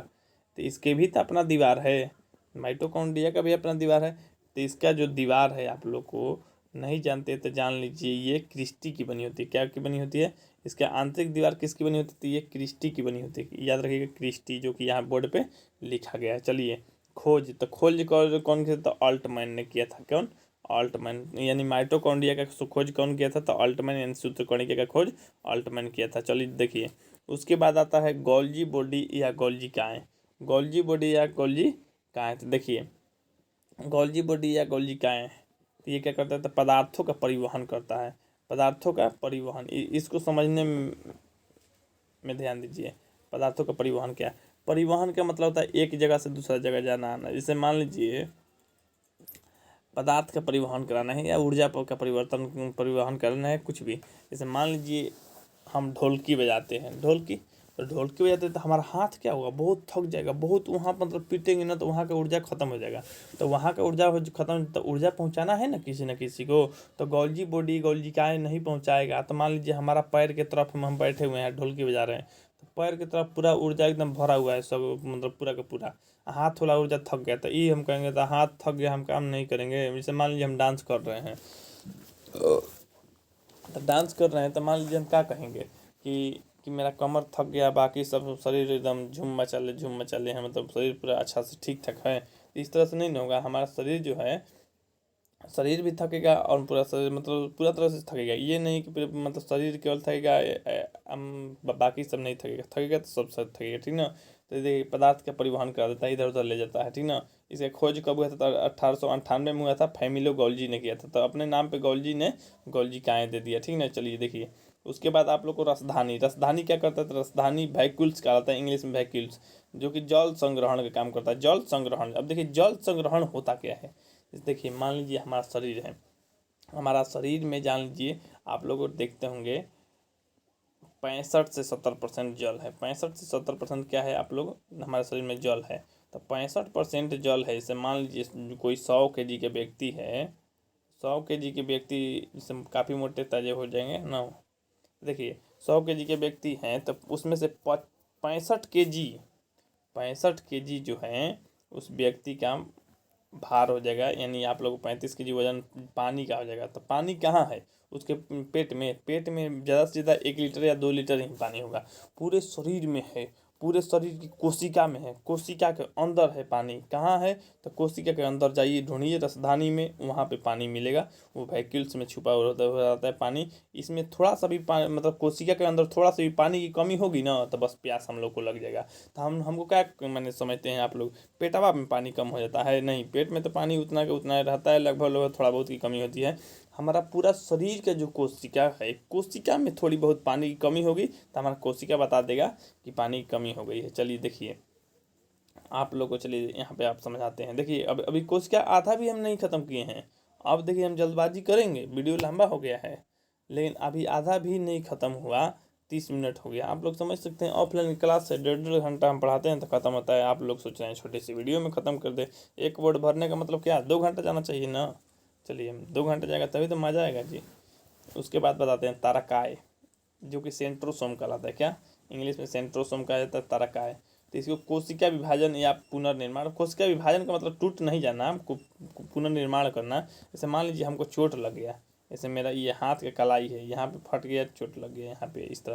तो इसके भी तो अपना दीवार है, माइटोकॉन्ड्रिया का भी अपना दीवार है। तो इसका जो दीवार है, आप लोग को नहीं जानते तो जान लीजिए, ये क्रिस्टी की बनी होती है। क्या की बनी होती है, इसके आंतरिक दीवार किसकी बनी होती है, ये क्रिस्टी की बनी होती है। याद रखिएगा क्रिस्टी, जो कि यहाँ बोर्ड पे लिखा गया है। चलिए खोज, तो खोज कौन किया, तो अल्टमैन ने किया था। कौन, अल्टमैन। यानी माइटोकॉन्ड्रिया का खोज कौन किया था, तो अल्टमैन, यानी सूत्रकणिका का खोज अल्टमैन किया था। चलिए देखिए, उसके बाद आता है गोल्जी बॉडी या गोल्जी काय। गोल्जी बॉडी या गोल्जी काय, तो देखिए गोल्जी बॉडी या गोल्जी काय, तो ये क्या करता है, तो पदार्थों का परिवहन करता है। पदार्थों का परिवहन, इसको समझने में ध्यान दीजिए। पदार्थों का परिवहन क्या है, परिवहन का मतलब होता है एक जगह से दूसरा जगह जाना आना। जैसे मान लीजिए पदार्थ का परिवहन कराना है, या ऊर्जा का परिवहन करना है, कुछ भी। जैसे मान लीजिए हम ढोलकी बजाते हैं, तो ढोलकी बजाते हैं तो हमारा हाथ क्या होगा, बहुत थक जाएगा, बहुत वहाँ मतलब पीटेंगे ना तो वहाँ का ऊर्जा खत्म हो जाएगा। तो वहाँ का ऊर्जा खत्म, तो ऊर्जा पहुँचाना है ना किसी को, तो गोल्जी बॉडी गोल्जी काय नहीं पहुँचाएगा। तो मान लीजिए हमारा पैर के तरफ हम बैठे हुए हैं, ढोलकी बजा रहे हैं, तो पैर की तरफ पूरा ऊर्जा एकदम भरा हुआ है, सब मतलब पूरा का पूरा। हाथ वाला ऊर्जा थक गया, तो ये हम कहेंगे तो हाथ थक गया, हम काम नहीं करेंगे। जैसे मान लीजिए हम डांस कर रहे हैं, तो डांस कर रहे हैं तो मान लीजिए हम क्या कहेंगे कि मेरा कमर थक गया, बाकी सब शरीर एकदम झूम मचा ले हैं, मतलब शरीर पूरा अच्छा से ठीक ठाक है। इस तरह से नहीं ना होगा, हमारा शरीर जो है, शरीर भी थकेगा और पूरा शरीर मतलब पूरा तरह से थकेगा। ये नहीं कि मतलब शरीर केवल थकेगा, बाकी सब नहीं थकेगा, थकेगा तो सब थकेगा, ठीक ना। तो देखिए पदार्थ का परिवहन करा देता है, इधर उधर ले जाता है, ठीक ना। इसका खोज कब हुआ था, तो 1898 में हुआ था, फैमिलो गॉल्जी ने किया था। तो अपने नाम पे गॉल्जी ने गॉल्जी काय दे दिया, ठीक ना। चलिए देखिए, उसके बाद आप लोग को रसधानी, रसधानी क्या करता है, तो रसधानी वैक्यूल्स कहलाता है, इंग्लिश में वैक्यूल्स, जो कि जल संग्रहण का काम करता है। जल संग्रहण, अब देखिए जल संग्रहण होता क्या है। देखिए मान लीजिए हमारा शरीर है, हमारा शरीर में जान लीजिए आप लोग देखते होंगे 65 से 70% जल है। 65 से 70% क्या है, आप लोग हमारे शरीर में जल है। तो 65% जल है। इसे मान लीजिए कोई 100 kg के व्यक्ति है, 100 kg के व्यक्ति जिससे काफ़ी मोटे ताजे हो जाएंगे ना। देखिए 100 kg के व्यक्ति हैं तो उसमें से 65 kg जो हैं उस व्यक्ति का भार हो जाएगा, यानी आप लोग को 35 kg वजन पानी का हो जाएगा। तो पानी कहाँ है उसके पेट में ज़्यादा से ज़्यादा 1 लीटर या 2 लीटर ही पानी होगा। पूरे शरीर में है, पूरे शरीर की कोशिका में है, कोशिका के अंदर है पानी। कहाँ है? तो कोशिका के अंदर जाइए, ढूंढिए रसधानी में, वहाँ पे पानी मिलेगा। वो वैक्यूल्स में छुपा हुआ रहता है पानी। इसमें थोड़ा सा भी पानी, मतलब कोशिका के अंदर थोड़ा सा भी पानी की कमी होगी ना, तो बस प्यास हम लोग को लग जाएगा। तो हमको क्या मैंने समझते हैं आप लोग, पेटवा में पानी कम हो जाता है? नहीं, पेट में तो पानी उतना के उतना रहता है, लगभग थोड़ा बहुत की कमी होती है। हमारा पूरा शरीर का जो कोशिका है, कोशिका में थोड़ी बहुत पानी की कमी होगी तो हमारा कोशिका बता देगा कि पानी की कमी हो गई है। चलिए देखिए आप लोग को, चलिए यहाँ पे आप समझाते हैं। देखिए अब अभी कोशिका आधा भी हम नहीं ख़त्म किए हैं। अब देखिए हम जल्दबाजी करेंगे, वीडियो लंबा हो गया है, लेकिन अभी आधा भी नहीं ख़त्म हुआ, 30 मिनट हो गया। आप लोग समझ सकते हैं, ऑफलाइन क्लास से 1.5 घंटा हम पढ़ाते हैं तो ख़त्म होता है। आप लोग सोच रहे हैं छोटी सी वीडियो में ख़त्म कर दे। एक वर्ड भरने का मतलब क्या, 2 घंटा जाना चाहिए ना। चलिए हम 2 घंटे जाएगा तभी तो मज़ा आएगा जी। उसके बाद बताते हैं तारकाय, जो कि सेंट्रोसोम कहलाता है। क्या इंग्लिश में सेंट्रोसोम कहा जाता है, तारकाय। तो इसको कोशिका विभाजन या पुनर्निर्माण, कोशिका विभाजन का मतलब टूट नहीं जाना, हमको पुनर्निर्माण करना। जैसे मान लीजिए हमको चोट लग गया, जैसे मेरा ये हाथ का कलाई है, यहाँ पे फट गया, चोट लग गया यहाँ पे, इस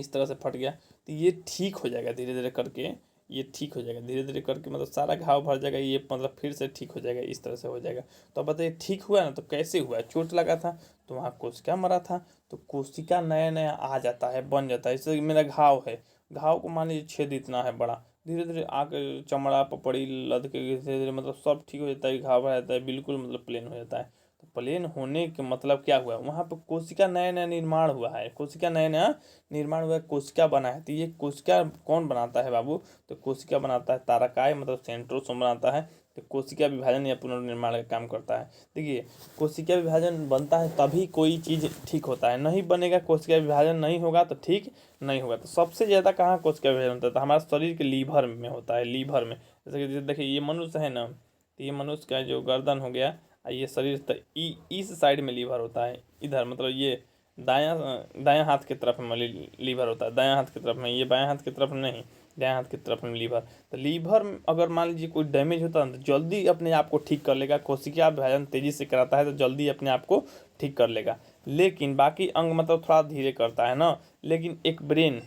तरह से फट गया, तो ये ठीक हो जाएगा धीरे धीरे करके। ये ठीक हो जाएगा धीरे धीरे करके, मतलब सारा घाव भर जाएगा, ये मतलब फिर से ठीक हो जाएगा, इस तरह से हो जाएगा। तो अब बताइए ठीक हुआ ना, तो कैसे हुआ? चोट लगा था तो वहाँ कोशिका मरा था, तो कोशिका नया नया आ जाता है, बन जाता है। जैसे मेरा घाव है, घाव को मान लीजिए छेद इतना है बड़ा, धीरे धीरे आके चमड़ा पपड़ी लद के धीरे धीरे मतलब सब ठीक हो जाता है, घाव आ जाता है, बिल्कुल मतलब प्लेन हो जाता है। तो प्लेन होने के मतलब क्या हुआ, वहाँ पर कोशिका नया नया निर्माण हुआ है, कोशिका नया नया निर्माण हुआ है, कोशिका बना है। तो ये कोशिका कौन बनाता है बाबू? तो कोशिका बनाता है तारकाय, मतलब सेंट्रोसोम बनाता है। तो कोशिका विभाजन या पुनर्निर्माण का काम करता है। देखिए कोशिका विभाजन बनता है तभी कोई चीज़ ठीक होता है, नहीं बनेगा, कोशिका विभाजन नहीं होगा तो ठीक नहीं होगा। तो सबसे ज़्यादा कहाँ कोशिका विभाजन होता है? तो हमारे शरीर के लीवर में होता है, लीवर में। जैसे कि देखिए ये मनुष्य है ना, तो ये मनुष्य का जो गर्दन हो गया, ये शरीर, तो इस साइड में लीवर होता है, इधर मतलब ये दायां हाथ की तरफ में लीवर होता है, दायां हाथ की तरफ में, ये बायां हाथ की तरफ नहीं, दायां हाथ की तरफ में लीवर। तो लीवर में अगर मान लीजिए कोई डैमेज होता है तो जल्दी अपने आप को ठीक कर लेगा, कोशिका विभाजन तेजी से कराता है तो जल्दी अपने आप को ठीक कर लेगा। लेकिन बाकी अंग मतलब थोड़ा धीरे करता है ना। लेकिन एक ब्रेन,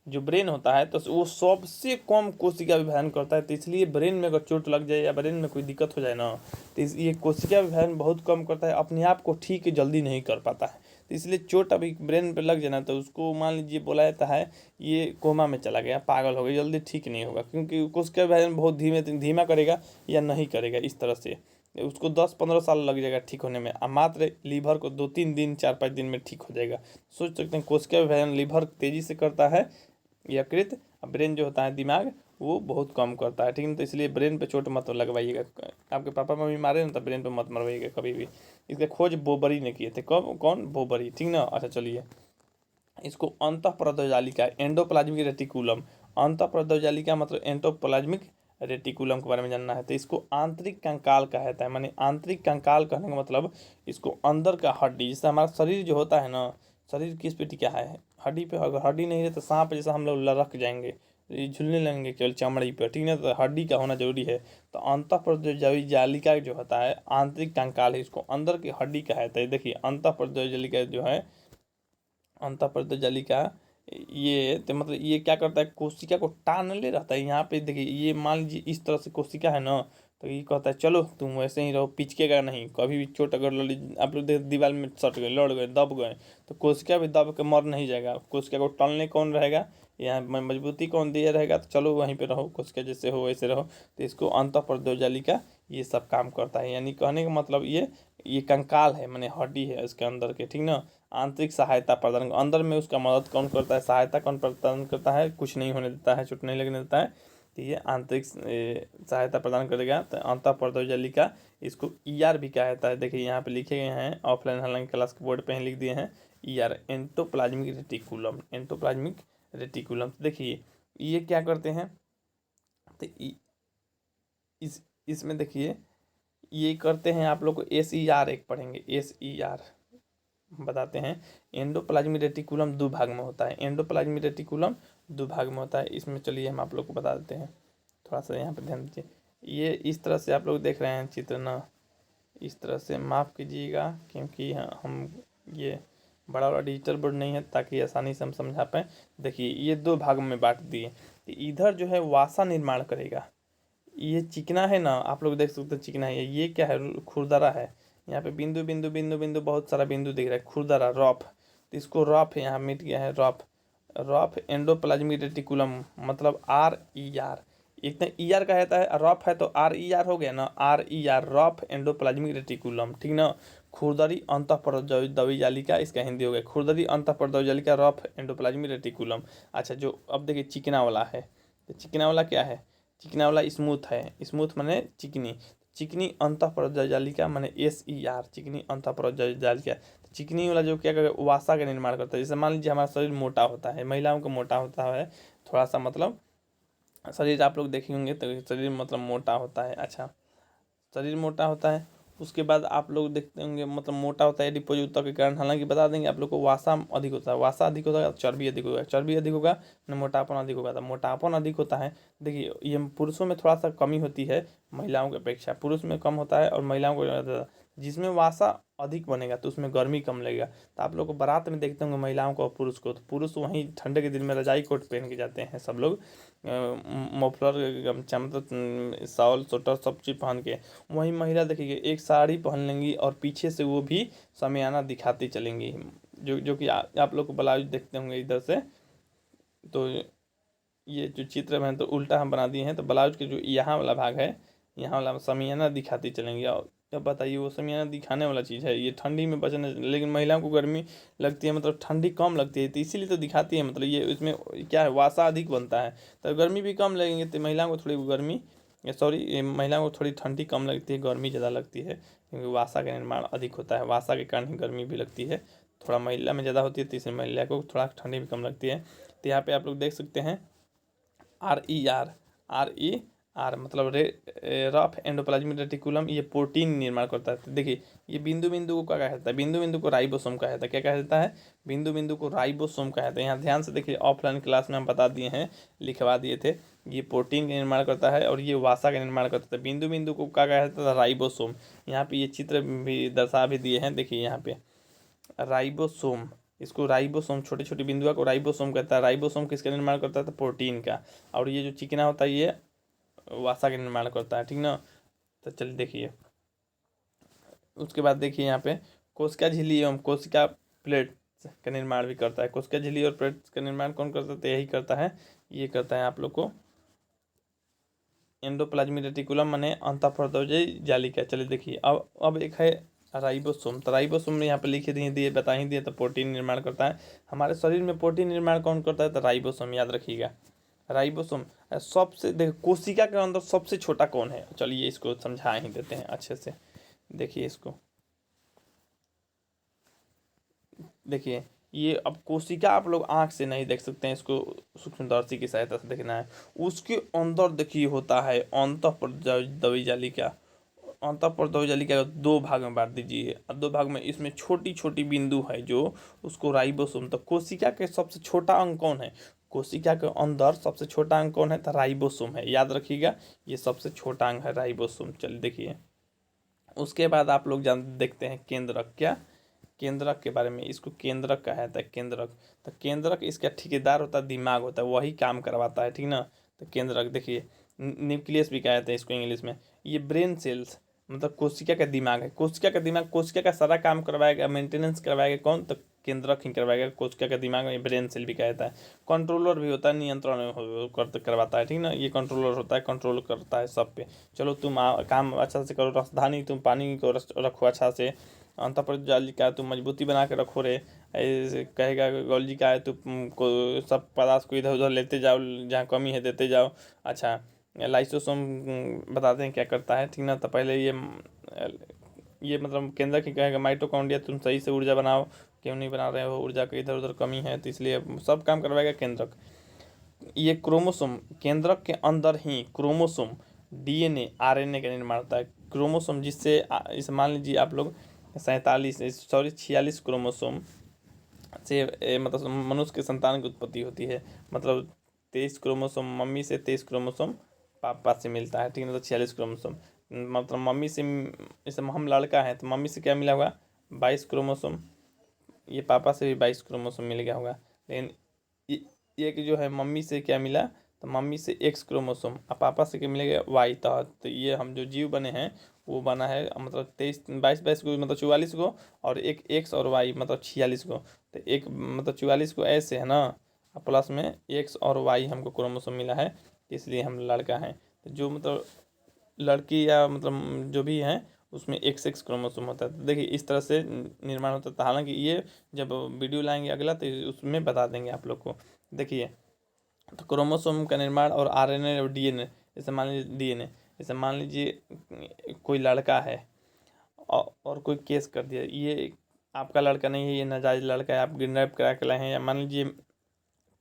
जो ब्रेन होता है तो वो सबसे कम कोशिका विभाजन करता है। तो इसलिए ब्रेन में अगर चोट लग जाए या ब्रेन में कोई दिक्कत हो जाए ना, तो ये कोशिका विभाजन बहुत कम करता है, अपने आप को ठीक जल्दी नहीं कर पाता है। तो इसलिए चोट अभी ब्रेन पे लग जाना तो उसको मान लीजिए बोला जाता है ये कोमा में चला गया, पागल हो गया, जल्दी ठीक नहीं होगा, क्योंकि कोशिका विभाजन बहुत धीमा करेगा या नहीं करेगा। इस तरह से उसको 10-15 साल लग जाएगा ठीक होने में, मात्र लीवर को 2-3 दिन 4-5 दिन में ठीक हो जाएगा। सोच सकते हैं कोशिका विभाजन लीवर तेजी से करता है यकृत, ब्रेन जो होता है दिमाग, वो बहुत कम करता है। ठीक है, तो इसलिए ब्रेन पे चोट मत लगवाइएगा। आपके पापा मम्मी मारे ना तो ब्रेन पे मत मरवाइएगा कभी भी। इसके खोज बोबरी ने किए थे। कब? कौन? बोबरी, ठीक ना। अच्छा चलिए, इसको अंतःप्रद्योजालिका, एंडोप्लाज्मिक रेटिकुलम, अंतःप्रद्योजालिका मतलब एंडोप्लाज्मिक रेटिकुलम के बारे में जानना है। तो इसको आंतरिक कंकाल कहता है, माने आंतरिक कंकाल कहने का मतलब इसको अंदर का हड्डी, जैसे हमारा शरीर जो होता है ना, शरीर किस पे टिका है? हड्डी पे। अगर हड्डी नहीं रहे तो सांप जैसा हम लोग लड़क जाएंगे, ये झूलने लगेंगे केवल चमड़ी पे, ठीक है। तो हड्डी का होना जरूरी है। तो अंतःप्रद्योजालिका जो होता है आंतरिक कंकाल है, इसको अंदर की हड्डी कहता है। देखिए अंतःप्रद्योजालिका जो है, अंतःप्रद्योजालिका, ये तो मतलब ये क्या करता है, कोशिका को टान ले रहता है। यहाँ पे देखिए ये मान लीजिए इस तरह से कोशिका है ना, तो ये कहता है चलो तुम वैसे ही रहो, पिचकेगा नहीं कभी भी। चोट अगर लड़ी, आप लोग देख दीवार में सट गए, लड़ गए, दब गए, तो कोशिका भी दब के मर नहीं जाएगा। कोशिका को टालने कौन रहेगा, यहाँ मजबूती कौन दिया रहेगा, तो चलो वहीं पे रहो, कोशिका जैसे हो वैसे रहो। तो इसको अंतःप्रद्योजालिका ये सब काम करता है। यानी कहने का मतलब ये कंकाल है, माने हड्डी है इसके अंदर के, ठीक ना। आंतरिक सहायता प्रदान, अंदर में उसका मदद कौन करता है, सहायता कौन प्रदान करता है, कुछ नहीं होने देता है, चोट नहीं लगने देता है। तो ये आंतरिक सहायता प्रदान करेगा। तो अंतःप्रद्योजालिका, इसको ईआर भी कहा जाता है। देखिए यहाँ पे लिखे गए हैं, ऑफलाइन हालांकि क्लास के बोर्ड पे ही लिख दिए हैं, ER endoplasmic reticulum, endoplasmic reticulum. देखिए ये क्या करते हैं, तो इसमें देखिए ये करते हैं, आप लोग को SER एक पढ़ेंगे, SER बताते हैं। एंडोप्लाज्मिक रेटिकुलम 2 भाग में होता है, एंडोप्लाज्मिक रेटिकुलम 2 भाग में होता है। इसमें चलिए हम आप लोग को बता देते हैं, थोड़ा सा यहाँ पे ध्यान दीजिए। ये इस तरह से आप लोग देख रहे हैं चित्र ना, इस तरह से माफ़ कीजिएगा क्योंकि हम ये बड़ा वाला डिजिटल बोर्ड नहीं है, ताकि आसानी से हम समझा पाएँ। देखिए ये 2 भागों में बाँट दिए, तो इधर जो है वासा निर्माण करेगा। ये चिकना है ना, आप लोग देख सकते हो चिकना है, ये क्या है, खुरदरा है। यहाँ पे बिंदु बिंदु बिंदु बिंदु बहुत सारा बिंदु दिख रहा है, खुरदरा रॉफ, तो इसको रॉफ है, यहाँ मिट गया है रॉफ। रॉफ एंडोप्लाज्मिक रेटिकुलम मतलब RER। एक तो ER का रहता है, रॉफ है तो RER हो गया ना, RER रॉफ एंडोप्लाज्मिक रेटिकुलम, ठीक ना। खुरदरी अंतःपरदवी जालिका, इसका हिंदी हो गया खुरदरी अंतःपरदवी जालिका रॉफ एंडोप्लाज्मिक रेटिकुलम। अच्छा, जो अब देखिए चिकना वाला है, तो चिकना वाला क्या है, चिकना वाला स्मूथ है, स्मूथ माने चिकनी, चिकनी अंतःपरदवी जालिका माने SER, चिकनी अंतःपरदवी जालिका। चिकनी वाला जो क्या करेगा, वासा का निर्माण करता है। जैसे मान लीजिए हमारा शरीर मोटा होता है, महिलाओं का मोटा होता है थोड़ा सा, मतलब शरीर आप लोग देखे होंगे तो शरीर मतलब मोटा होता है। अच्छा, शरीर मोटा होता है, उसके बाद आप लोग देखते होंगे मतलब मोटा होता है एडिपोज के कारण। हालांकि बता देंगे आप लोग को, वासा अधिक होता है, वासा अधिक होता है, चर्बी अधिक होगा, चर्बी अधिक होगा न मोटापन अधिक होगा, तो मोटापन अधिक होता है। देखिए ये पुरुषों में थोड़ा सा कमी होती है महिलाओं की अपेक्षा, पुरुष में कम होता है और महिलाओं को ज़्यादा। जिसमें वासा अधिक बनेगा तो उसमें गर्मी कम लगेगा। तो आप लोग को बारात में देखते होंगे महिलाओं को और पुरुष को, तो पुरुष वहीं ठंडे के दिन में रजाई कोट पहन के जाते हैं सब लोग, मफलर गमछा मतलब शॉल स्वेटर सब चीज़ पहन के। वहीं महिला देखिए एक साड़ी पहन लेंगी और पीछे से वो भी सामियाना दिखाती चलेंगी, जो कि आप लोग को ब्लाउज देखते होंगे इधर से। तो ये जो चित्र में तो उल्टा हम बना दिए हैं, तो ब्लाउज के जो यहाँ वाला भाग है, यहाँ वाला सामियाना दिखाती चलेंगी। और अब बताइए वो सामियाना दिखाने वाला चीज़ है, ये ठंडी में बचने, लेकिन महिलाओं को गर्मी लगती है, मतलब ठंडी कम लगती है, तो इसीलिए तो दिखाती है। मतलब ये इसमें क्या है, वासा अधिक बनता है, तो गर्मी भी कम लगेंगे, तो महिलाओं को थोड़ी गर्मी, सॉरी महिलाओं को थोड़ी ठंडी कम लगती है, गर्मी ज़्यादा लगती है, क्योंकि वासा का निर्माण अधिक होता है, वासा के कारण ही गर्मी भी लगती है। थोड़ा महिला में ज़्यादा होती है, तो इसलिए महिला को थोड़ा ठंडी भी कम लगती है। तो यहाँ पे आप लोग देख सकते हैं RER मतलब रफ एंडोप्लाज्मिक रेटिकुलम, ये प्रोटीन निर्माण करता है। तो देखिए ये बिंदु बिंदु को क्या कहता है, बिंदु बिंदु को राइबोसोम कहा जाता है। क्या कहता है, बिंदु बिंदु को राइबोसोम कहा जाता है। यहाँ ध्यान से देखिए, ऑफलाइन क्लास में हम बता दिए हैं, लिखवा दिए थे, ये प्रोटीन का निर्माण करता है और ये वासा का निर्माण करता है। बिंदु बिंदु को क्या कहा जाता है, राइबोसोम। यहाँ पे ये चित्र भी दर्शा भी दिए हैं, देखिए यहाँ पे राइबोसोम, इसको राइबोसोम, छोटी छोटी बिंदुओं को राइबोसोम कहता है। राइबोसोम किसका निर्माण करता है, तो प्रोटीन का। और ये जो चिकना होता है ये वासा का निर्माण करता है, ठीक ना। तो चलिए देखिए, उसके बाद देखिए यहाँ पे कोशिका झिल्ली एवं कोशिका प्लेट का निर्माण भी करता है। कोशिका झिल्ली और प्लेट का निर्माण कौन करता है, तो यही करता है, ये करता है आप लोग को एंडोप्लाज्मिक रेटिकुलम माने अंतःपरदवी जालिका। चलिए देखिए, अब एक है राइबोसोम। तो राइबोसोम में यहाँ पे लिखे दिए बता ही दिए, तो प्रोटीन निर्माण करता है। हमारे शरीर में प्रोटीन निर्माण कौन करता है, तो राइबोसोम, याद रखिएगा राइबोसोम। सबसे देखिए कोशिका के अंदर सबसे छोटा कौन है, चलिए इसको समझा ही देते हैं अच्छे से। देखिए इसको, देखिए ये अब कोशिका आप लोग आंख से नहीं देख सकते हैं, इसको सूक्ष्मदर्शी की सहायता से देखना है। उसके अंदर देखिए होता है अंतःपरदवी जालिका। अंतःपरदवी जालिका को 2 भाग में बांट दीजिए, और 2 भाग में इसमें छोटी छोटी बिंदु है जो उसको राइबोसोम। तो कोशिका के सबसे छोटा अंग कौन है, कोशिका के अंदर सबसे छोटा अंग कौन है, तो राइबोसोम है, याद रखिएगा ये सबसे छोटा अंग है राइबोसोम। चलिए देखिए, उसके बाद आप लोग जान देखते हैं केंद्रक। क्या, केंद्रक के बारे में, इसको केंद्रक कहा जाता है, केंद्रक। तो केंद्रक इसका ठेकेदार होता है, दिमाग होता है, वही काम करवाता है, ठीक ना। तो केंद्रक देखिए, न्यूक्लियस भी कहा जाता है इसको इंग्लिश में। ये ब्रेन सेल्स मतलब कोशिका का दिमाग है, कोशिका का दिमाग, कोशिका का सारा काम करवाएगा, मेंटेनेंस करवाएगा कौन, तो केंद्रक ही करवाएगा। कोशिका का दिमाग में ब्रेन सेल भी कहा जाता है। कंट्रोलर भी होता है, नियंत्रण करवाता है, ठीक ना। ये कंट्रोलर होता है, कंट्रोल करता है सब पे। चलो तुम काम अच्छा से करो, राजधानी तुम पानी को रखो अच्छा से, अंतःपरजालिका तुम मजबूती बना के रखो रे, ऐसे कहेगा गौलजी का है, तुम को सब पदार्थ को इधर उधर लेते जाओ, जहाँ कमी है देते जाओ। अच्छा, लाइसोसोम बताते हैं क्या करता है, ठीक ना। तो पहले ये मतलब केंद्र की कहेगा माइटोकॉन्ड्रिया तुम सही से ऊर्जा बनाओ, क्यों नहीं बना रहे हो, ऊर्जा की इधर उधर कमी है, तो इसलिए सब काम करवाएगा केंद्रक। ये क्रोमोसोम, केंद्रक के अंदर ही क्रोमोसोम DNA RNA का निर्माण होता है। क्रोमोसोम जिससे इसे मान लीजिए आप लोग 46 क्रोमोसोम से मतलब मनुष्य के संतान की उत्पत्ति होती है। मतलब 23 क्रोमोसोम मम्मी से, 23 क्रोमोसोम पापा से मिलता है, ठीक है, तो 46 क्रोमोसोम। मतलब मम्मी से, जैसे हम लड़का है तो मम्मी से क्या मिला होगा, 22 क्रोमोसोम। ये पापा से भी 22 क्रोमोसोम मिल गया होगा। लेकिन एक जो है मम्मी से क्या मिला, तो मम्मी से एक्स क्रोमोसोम, और पापा से क्या मिलेगा, वाई। तो ये हम जो जीव बने हैं वो बना है मतलब 22 को, मतलब 44 को, और एक एक्स और वाई मतलब 46 को। तो एक मतलब 44 को ऐसे है ना, और प्लस में एक्स और वाई हमको क्रोमोसोम मिला है, इसलिए हम लड़का हैं। तो जो मतलब लड़की या मतलब जो भी है उसमें XX क्रोमोसोम होता है। तो देखिए इस तरह से निर्माण होता था। हालांकि ये जब वीडियो लाएंगे अगला तो उसमें बता देंगे आप लोग को। देखिए, तो क्रोमोसोम का निर्माण और RNA और DNA, जैसे मान लीजिए DNA, जैसे मान लीजिए कोई लड़का है और कोई केस कर दिया, ये आपका लड़का नहीं है, ये नाजायज़ लड़का है, आप किडनैप करा के लाए हैं, या मान लीजिए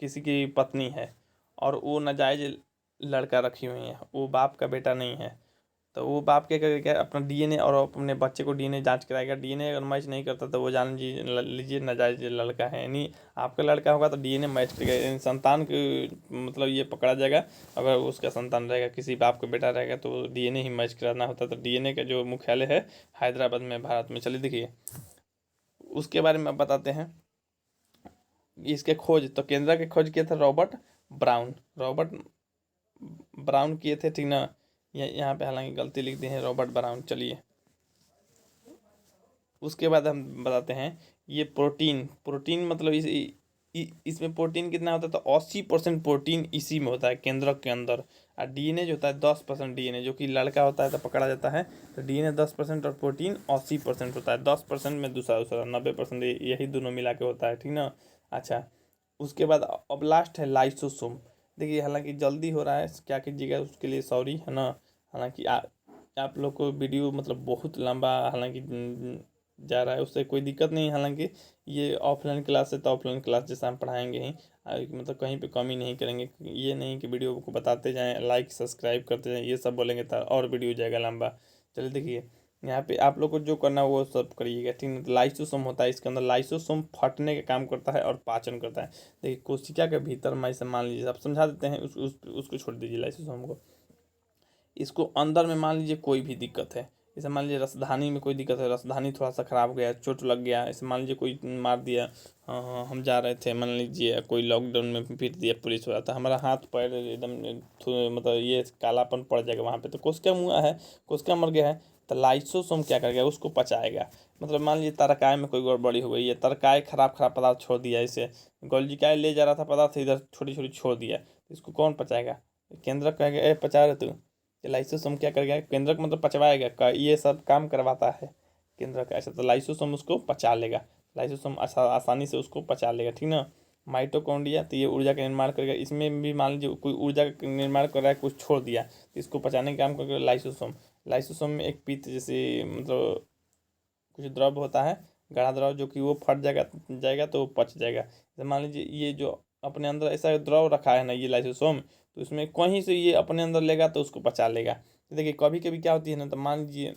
किसी की पत्नी है और वो नाजायज़ लड़का रखी हुई है, वो बाप का बेटा नहीं है, तो वो बाप क्या करेगा, अपना DNA और अपने बच्चे को DNA जांच कराएगा। DNA अगर मैच नहीं करता तो वो जान लीजिए नाजायज़ लड़का है। यानी आपका लड़का होगा तो DNA मैच करेगा, यानी संतान के मतलब ये पकड़ा जाएगा। अगर उसका संतान रहेगा, किसी बाप का बेटा रहेगा, तो DNA ही मैच कराना होता है। तो DNA का जो मुख्यालय है हैदराबाद में, भारत में। चलिए देखिए उसके बारे में बताते हैं। इसके खोज तो केंद्र के खोज किए थे रॉबर्ट ब्राउन। रॉबर्ट ब्राउन किए थे, ठीक ना। यहाँ पे हालांकि गलती लिख दी है, रॉबर्ट ब्राउन। चलिए उसके बाद हम बताते हैं ये प्रोटीन। प्रोटीन मतलब इसमें प्रोटीन कितना होता है, तो 80% प्रोटीन इसी में होता है, केंद्रक के अंदर। और DNA जो होता है 10% DNA, जो कि लड़का होता है तो पकड़ा जाता है। तो DNA 10% और प्रोटीन 80% होता है। 10% में दूसरा दूसरा 90% यही दोनों मिला के होता है, ठीक ना। अच्छा, उसके बाद अब लास्ट है लाइसोसोम। देखिए हालांकि जल्दी हो रहा है, क्या कीजिएगा उसके लिए सॉरी, है ना। हालांकि आप लोग को वीडियो मतलब बहुत लंबा हालांकि जा रहा है, उससे कोई दिक्कत नहीं है। हालांकि ये ऑफलाइन क्लास है तो ऑफलाइन क्लास जैसा हम पढ़ाएंगे ही, मतलब कहीं पे कमी नहीं करेंगे। ये नहीं कि वीडियो को बताते जाएं, लाइक सब्सक्राइब करते जाएं, ये सब बोलेंगे तो और वीडियो जाएगा लंबा। चलिए देखिए, यहाँ पे आप लोग को जो करना है वो सब करिएगा, ठीक है। लाइसोसोम होता है इसके अंदर, लाइसोसोम फटने का काम करता है और पाचन करता है। देखिए कोशिका के भीतर में ऐसे मान लीजिए, आप समझा देते हैं, उसको छोड़ दीजिए लाइसोसोम को। इसको अंदर में मान लीजिए कोई भी दिक्कत है, जैसे मान लीजिए रसधानी में कोई दिक्कत है, रसधानी थोड़ा सा खराब हो गया, चोट लग गया, ऐसे मान लीजिए कोई मार दिया। हाँ हाँ, हम जा रहे थे, मान लीजिए कोई लॉकडाउन में पीट दिया पुलिस वाला, तो हमारा हाथ पैर एकदम मतलब ये कालापन पड़ जाएगा वहाँ पे, तो कोशिका मुआ है, कोशिका मर गया है। तो लाइसोसोम क्या करेगा, उसको पचाएगा। मतलब मान लीजिए तरकाय में कोई गड़बड़ी हो गई है, तरकाय खराब खराब पदार्थ छोड़ दिया, इसे गोल्जिकाय ले जा रहा था पदार्थ, इधर छोटी छोटी छोड़ दिया, तो इसको कौन पचाएगा, केंद्रक कहेगा ए पचा रहे तू। लाइसोसोम क्या करेगा, केंद्रक मतलब पचवाएगा का, ये सब काम करवाता है केंद्रक ऐसा, तो लाइसोसोम उसको पचा लेगा। लाइसोसोम आसानी से उसको पचा लेगा, ठीक ना। माइटोकॉन्ड्रिया, तो ये ऊर्जा का निर्माण करेगा, इसमें भी मान लीजिए कोई ऊर्जा का निर्माण कर रहा है, कुछ छोड़ दिया, तो इसको पचाने का काम करेगा लाइसोसोम। लाइसोसोम में एक पित्त जैसे मतलब कुछ द्रव होता है, गाढ़ा द्रव, जो कि वो फट जाएगा तो वो पच जाएगा। जैसे मान लीजिए ये जो अपने अंदर ऐसा द्रव रखा है ना, ये लाइसोसोम, तो इसमें कहीं से ये अपने अंदर लेगा तो उसको पचा लेगा। तो देखिए कभी कभी क्या होती है ना, तो मान लीजिए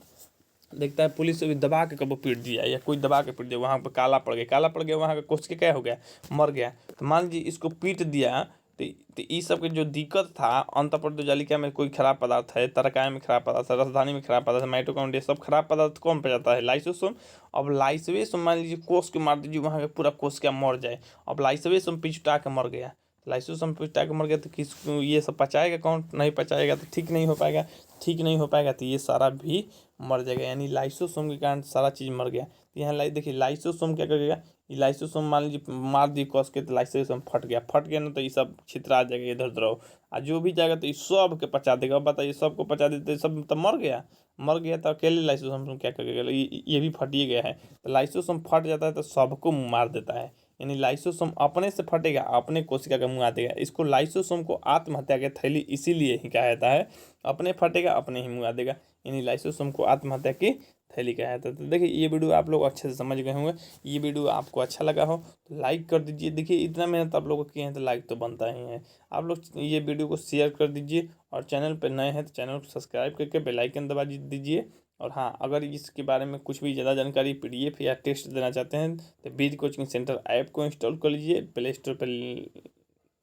देखता है पुलिस से भी दबा के कब पीट दिया, या कोई दबा के पीट दिया, वहाँ पर काला पड़ गया, वहाँ का कोशिका क्या हो गया, मर गया। तो मान लीजिए इसको पीट दिया, तो ये सब के जो दिक्कत था, अंतःपर्दोजालिका में कोई खराब पदार्थ है, तरकाय में खराब पदार्थ है, रसधानी में खराब पदार्थ है, माइटोकॉन्ड्रिया, सब खराब पदार्थ कौन पचाता है, लाइसोसोम। अब लाइसोसोम मान लीजिए कोष के मार दीजिए, वहाँ का पूरा कोशिका मर जाए। अब लाइसोसोम पिछुटा के मर गया, लाइसोसोम पिछुटा के मर गया, तो किस ये सब पचाएगा कौन, नहीं पचाएगा तो ठीक नहीं हो पाएगा। ठीक नहीं हो पाएगा तो ये सारा भी मर जाएगा, यानी लाइसोसोम के कारण सारा चीज़ मर गया। तो यहाँ देखिए लाइसोसोम क्या करेगा, ये लाइसोसोम मान लीजिए मार दी कस के, तो लाइसोसोम फट गया ना, तो ये सब छितरा जाएगा इधर उधर, और जो भी जाएगा तो ये सब के पचा देगा। अब बताइए सबको पचा देते सब तो मर गया तो अकेले लाइसोसोम क्या करेगा, ये भी फट ही गया है। तो लाइसोसोम फट जाता है तो सबको मार देता है, यानी लाइसोसोम अपने से फटेगा, अपने कोशिका का मुँह देगा। इसको लाइसोसोम को आत्महत्या की थैली इसीलिए ही कहा जाता है, अपने फटेगा अपने ही मुँह देगा, यानी लाइसोसोम को आत्महत्या की थैली कहा जाता है। तो देखिए ये वीडियो आप लोग अच्छे से समझ गए होंगे। ये वीडियो आपको अच्छा लगा हो तो लाइक कर दीजिए। देखिए इतना मेहनत आप लोगों को किए हैं तो लाइक तो बनता ही है। आप लोग ये वीडियो को शेयर कर दीजिए, और चैनल पर नए हैं तो चैनल को सब्सक्राइब करके बेल आइकन दबा दीजिए। और हाँ, अगर इसके बारे में कुछ भी ज़्यादा जानकारी PDF या टेस्ट देना चाहते हैं तो बीज कोचिंग सेंटर ऐप को इंस्टॉल कर लीजिए, प्ले स्टोर पर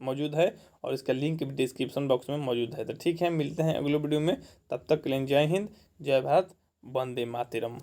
मौजूद है और इसका लिंक भी डिस्क्रिप्शन बॉक्स में मौजूद है। तो ठीक है, मिलते हैं अगले वीडियो में, तब तक के लिए जय हिंद, जय भारत, वंदे मातरम।